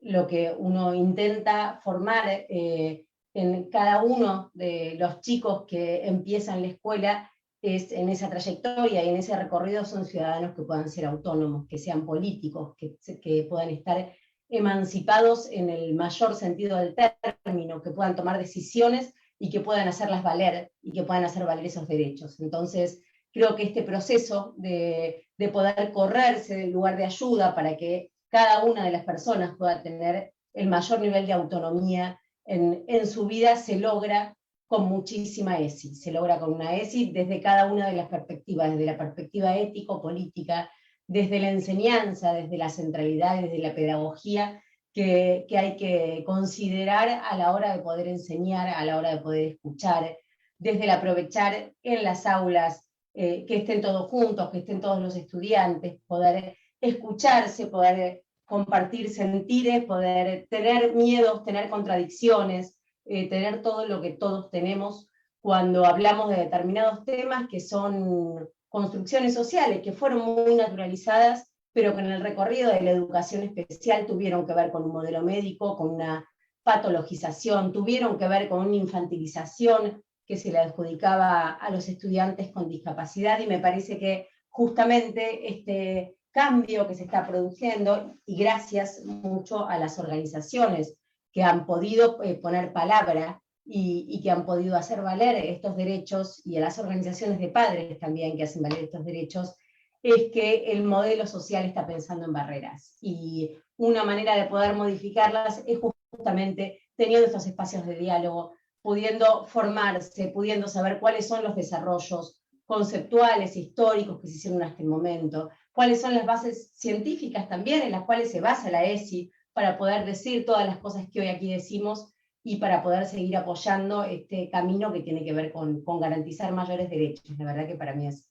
lo que uno intenta formar en cada uno de los chicos que empiezan la escuela es en esa trayectoria y en ese recorrido son ciudadanos que puedan ser autónomos, que sean políticos, que puedan estar emancipados en el mayor sentido del término, que puedan tomar decisiones y que puedan hacerlas valer, y que puedan hacer valer esos derechos. Entonces, creo que este proceso de poder correrse del lugar de ayuda para que cada una de las personas pueda tener el mayor nivel de autonomía en su vida se logra con muchísima ESI, se logra con una ESI desde cada una de las perspectivas, desde la perspectiva ético-política, desde la enseñanza, desde la centralidad, desde la pedagogía, que hay que considerar a la hora de poder enseñar, a la hora de poder escuchar, desde el aprovechar en las aulas que estén todos juntos, que estén todos los estudiantes, poder escucharse, poder compartir sentires, poder tener miedos, tener contradicciones, tener todo lo que todos tenemos cuando hablamos de determinados temas que son construcciones sociales, que fueron muy naturalizadas, pero que en el recorrido de la educación especial tuvieron que ver con un modelo médico, con una patologización, tuvieron que ver con una infantilización que se le adjudicaba a los estudiantes con discapacidad, y me parece que justamente este cambio que se está produciendo, y gracias mucho a las organizaciones que han podido poner palabra y que han podido hacer valer estos derechos, y a las organizaciones de padres también que hacen valer estos derechos, es que el modelo social está pensando en barreras. Y una manera de poder modificarlas es justamente teniendo estos espacios de diálogo, pudiendo formarse, pudiendo saber cuáles son los desarrollos conceptuales, históricos que se hicieron hasta el momento, cuáles son las bases científicas también en las cuales se basa la ESI para poder decir todas las cosas que hoy aquí decimos y para poder seguir apoyando este camino que tiene que ver con garantizar mayores derechos. La verdad que para mí es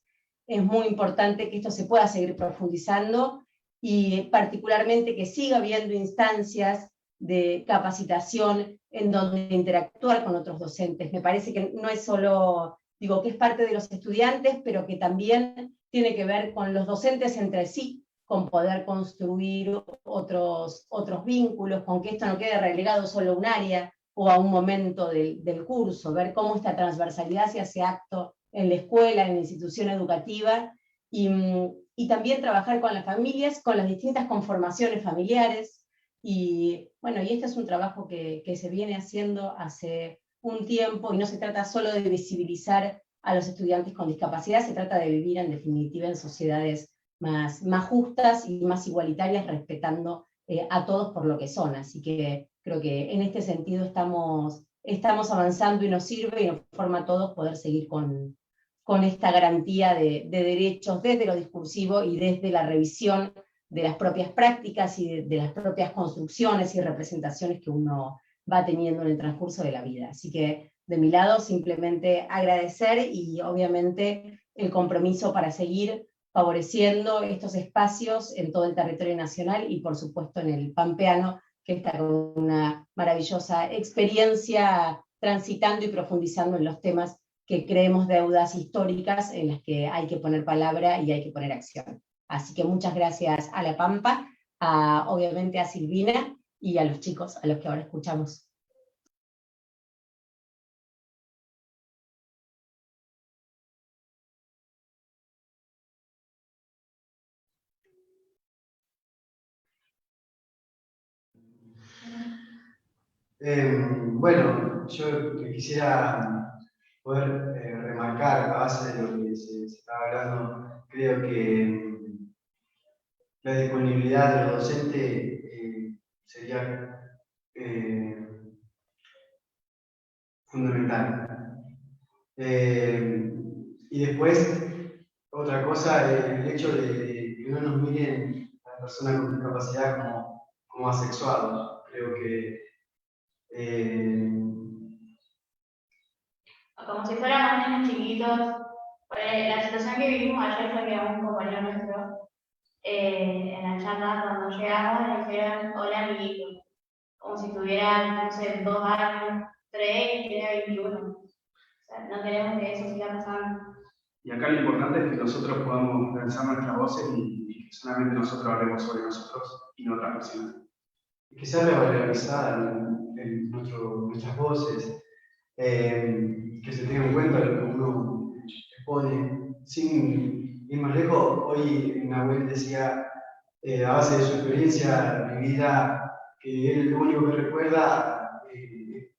muy importante que esto se pueda seguir profundizando y particularmente que siga habiendo instancias de capacitación en donde interactuar con otros docentes. Me parece que no es solo, digo, que es parte de los estudiantes, pero que también tiene que ver con los docentes entre sí, con poder construir otros vínculos, con que esto no quede relegado solo a un área o a un momento del curso, ver cómo esta transversalidad se hace acto en la escuela, en la institución educativa, y también trabajar con las familias, con las distintas conformaciones familiares, y bueno, y este es un trabajo que se viene haciendo hace un tiempo, y no se trata solo de visibilizar a los estudiantes con discapacidad, se trata de vivir en definitiva en sociedades más justas y más igualitarias, respetando a todos por lo que son. Así que creo que en este sentido estamos avanzando y nos sirve y nos forma a todos poder seguir con esta garantía de derechos desde lo discursivo y desde la revisión de las propias prácticas y de las propias construcciones y representaciones que uno va teniendo en el transcurso de la vida. Así que de mi lado simplemente agradecer y obviamente el compromiso para seguir favoreciendo estos espacios en todo el territorio nacional y por supuesto en el pampeano, que está con una maravillosa experiencia transitando y profundizando en los temas que creemos deudas históricas en las que hay que poner palabra y hay que poner acción. Así que muchas gracias a La Pampa, obviamente a Silvina y a los chicos, a los que ahora escuchamos. Bueno, yo quisiera poder remarcar a base de lo que se estaba hablando, creo que la disponibilidad de los docentes sería fundamental. Y después, otra cosa, el hecho de que no nos miren a las personas con discapacidad como asexuados. Creo que como si fuéramos niños chiquitos. La situación que vivimos ayer fue que a un compañero nuestro, en la charla, cuando llegamos, le dijeron hola amiguito, como si tuviera, no sé, 2 años, 3 y tenía 21. O sea, no queremos que eso siga pasando. Y acá lo importante es que nosotros podamos lanzar nuestras voces y que solamente nosotros hablemos sobre nosotros y no otras personas. Y que sea revalorizada nuestras voces, que se tenga en cuenta lo que uno expone. Sin ir más lejos, hoy Nahuel decía, a base de su experiencia vivida, que él lo único que recuerda, que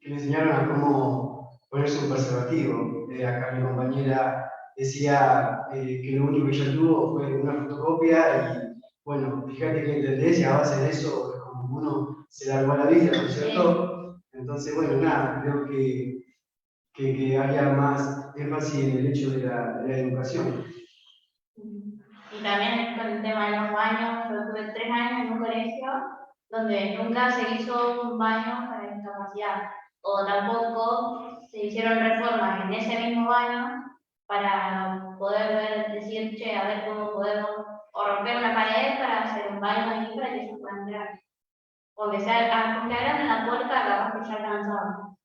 le enseñaron a cómo ponerse un preservativo. Acá mi compañera decía que lo único que ella tuvo fue una fotocopia y, bueno, fíjate que entendés y a base de eso es como uno se largó a la vida, ¿no es cierto? Entonces, bueno, nada, creo que haya más énfasis en el hecho de la educación. Y también con el tema de los baños, yo tuve 3 años en un colegio donde nunca se hizo un baño para discapacidad, o tampoco se hicieron reformas en ese mismo baño para poder decir, che, a ver cómo podemos, o romper una pared para hacer un baño aquí para que ellos puedan entrar. O que sea, aunque abran la puerta, capaz que ya cansaban.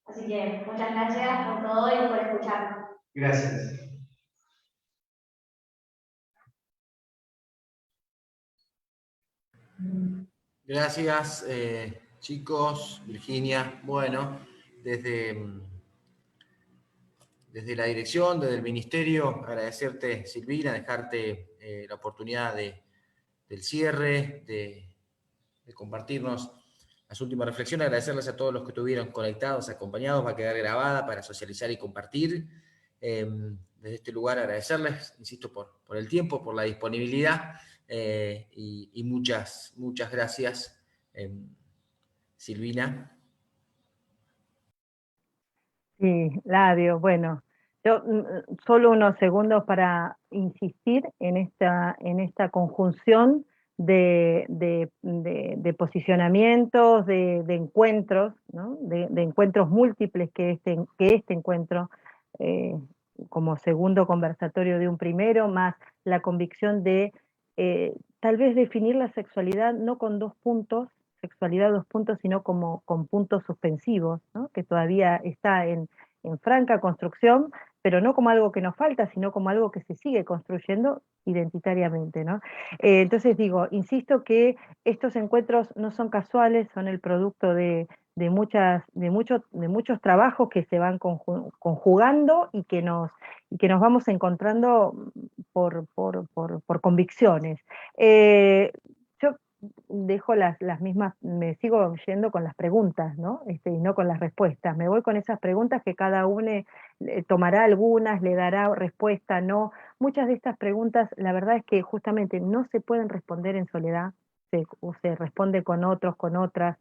Así que muchas gracias por todo y por escucharnos. Gracias. Gracias, chicos, Virginia. Bueno, desde la dirección, desde el ministerio, agradecerte, Silvina, dejarte la oportunidad del cierre, de compartirnos las últimas reflexiones, agradecerles a todos los que estuvieron conectados, acompañados, va a quedar grabada para socializar y compartir. Desde este lugar agradecerles, insisto, por el tiempo, por la disponibilidad, y muchas gracias, Silvina. Sí, Ladio, bueno, yo solo unos segundos para insistir en esta conjunción de posicionamientos, de encuentros, ¿no? de encuentros múltiples que este encuentro, como segundo conversatorio de un primero, más la convicción de tal vez definir la sexualidad no con dos puntos, sexualidad dos puntos, sino como con puntos suspensivos, ¿no? Que todavía está en franca construcción, pero no como algo que nos falta, sino como algo que se sigue construyendo identitariamente, ¿no? Entonces digo, insisto que estos encuentros no son casuales, son el producto de muchos trabajos que se van conjugando y que nos vamos encontrando por convicciones. Yo dejo las mismas, me sigo yendo con las preguntas, ¿no? Y no con las respuestas. Me voy con esas preguntas que cada uno tomará algunas, le dará respuesta, no. Muchas de estas preguntas, la verdad es que justamente no se pueden responder en soledad, se responde con otros, con otras,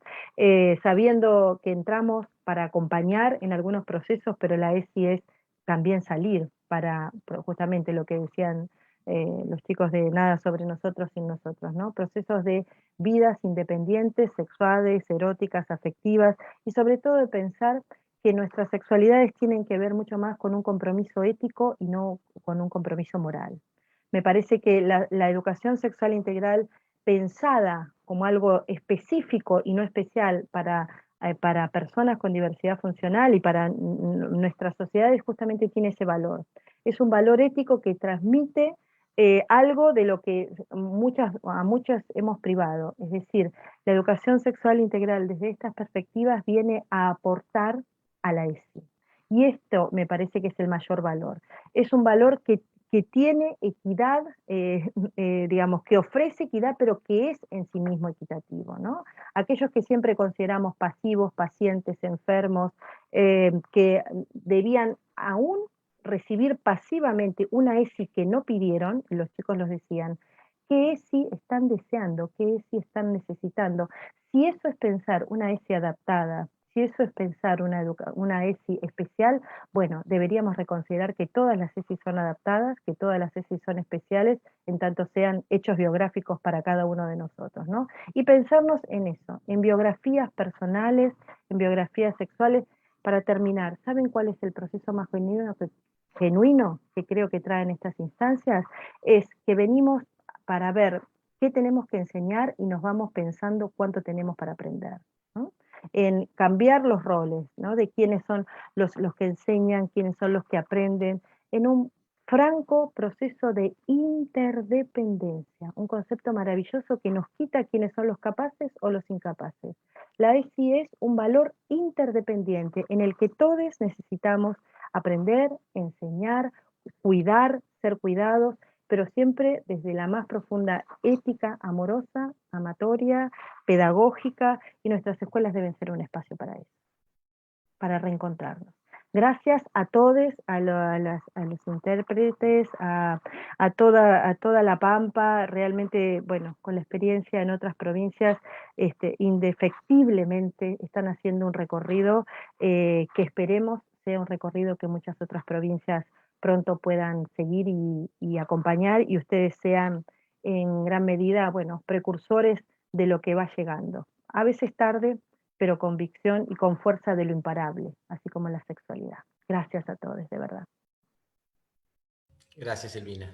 sabiendo que entramos para acompañar en algunos procesos, pero la ESI es también salir para justamente lo que decían los chicos de Nada sobre nosotros sin nosotros, ¿no? Procesos de vidas independientes, sexuales, eróticas, afectivas, y sobre todo de pensar que nuestras sexualidades tienen que ver mucho más con un compromiso ético y no con un compromiso moral. Me parece que la educación sexual integral pensada como algo específico y no especial para personas con diversidad funcional y para nuestras sociedades justamente tiene ese valor. Es un valor ético que transmite algo de lo que a muchas hemos privado, es decir, la educación sexual integral desde estas perspectivas viene a aportar a la ESI. Y esto me parece que es el mayor valor. Es un valor que tiene equidad, digamos, que ofrece equidad, pero que es en sí mismo equitativo, ¿no? Aquellos que siempre consideramos pasivos, pacientes, enfermos, que debían aún recibir pasivamente una ESI que no pidieron, y los chicos los decían, ¿qué ESI están deseando? ¿Qué ESI están necesitando? Si eso es pensar una ESI adaptada, si eso es pensar una ESI especial, bueno, deberíamos reconsiderar que todas las ESI son adaptadas, que todas las ESI son especiales, en tanto sean hechos biográficos para cada uno de nosotros, ¿no? Y pensarnos en eso, en biografías personales, en biografías sexuales. Para terminar, ¿saben cuál es el proceso más genuino que creo que traen estas instancias? Es que venimos para ver qué tenemos que enseñar y nos vamos pensando cuánto tenemos para aprender, ¿no? En cambiar los roles, ¿no? De quiénes son los que enseñan, quiénes son los que aprenden, en un franco proceso de interdependencia, un concepto maravilloso que nos quita quiénes son los capaces o los incapaces. La ESI es un valor interdependiente en el que todos necesitamos aprender, enseñar, cuidar, ser cuidados, pero siempre desde la más profunda ética amorosa, amatoria, pedagógica, y nuestras escuelas deben ser un espacio para eso, para reencontrarnos. Gracias a todos, a los intérpretes, a toda La Pampa, realmente, bueno, con la experiencia en otras provincias, indefectiblemente están haciendo un recorrido que esperemos sea un recorrido que muchas otras provincias pronto puedan seguir y acompañar, y ustedes sean en gran medida, bueno, precursores de lo que va llegando. A veces tarde, pero convicción y con fuerza de lo imparable, así como la sexualidad. Gracias a todos, de verdad. Gracias, Silvina.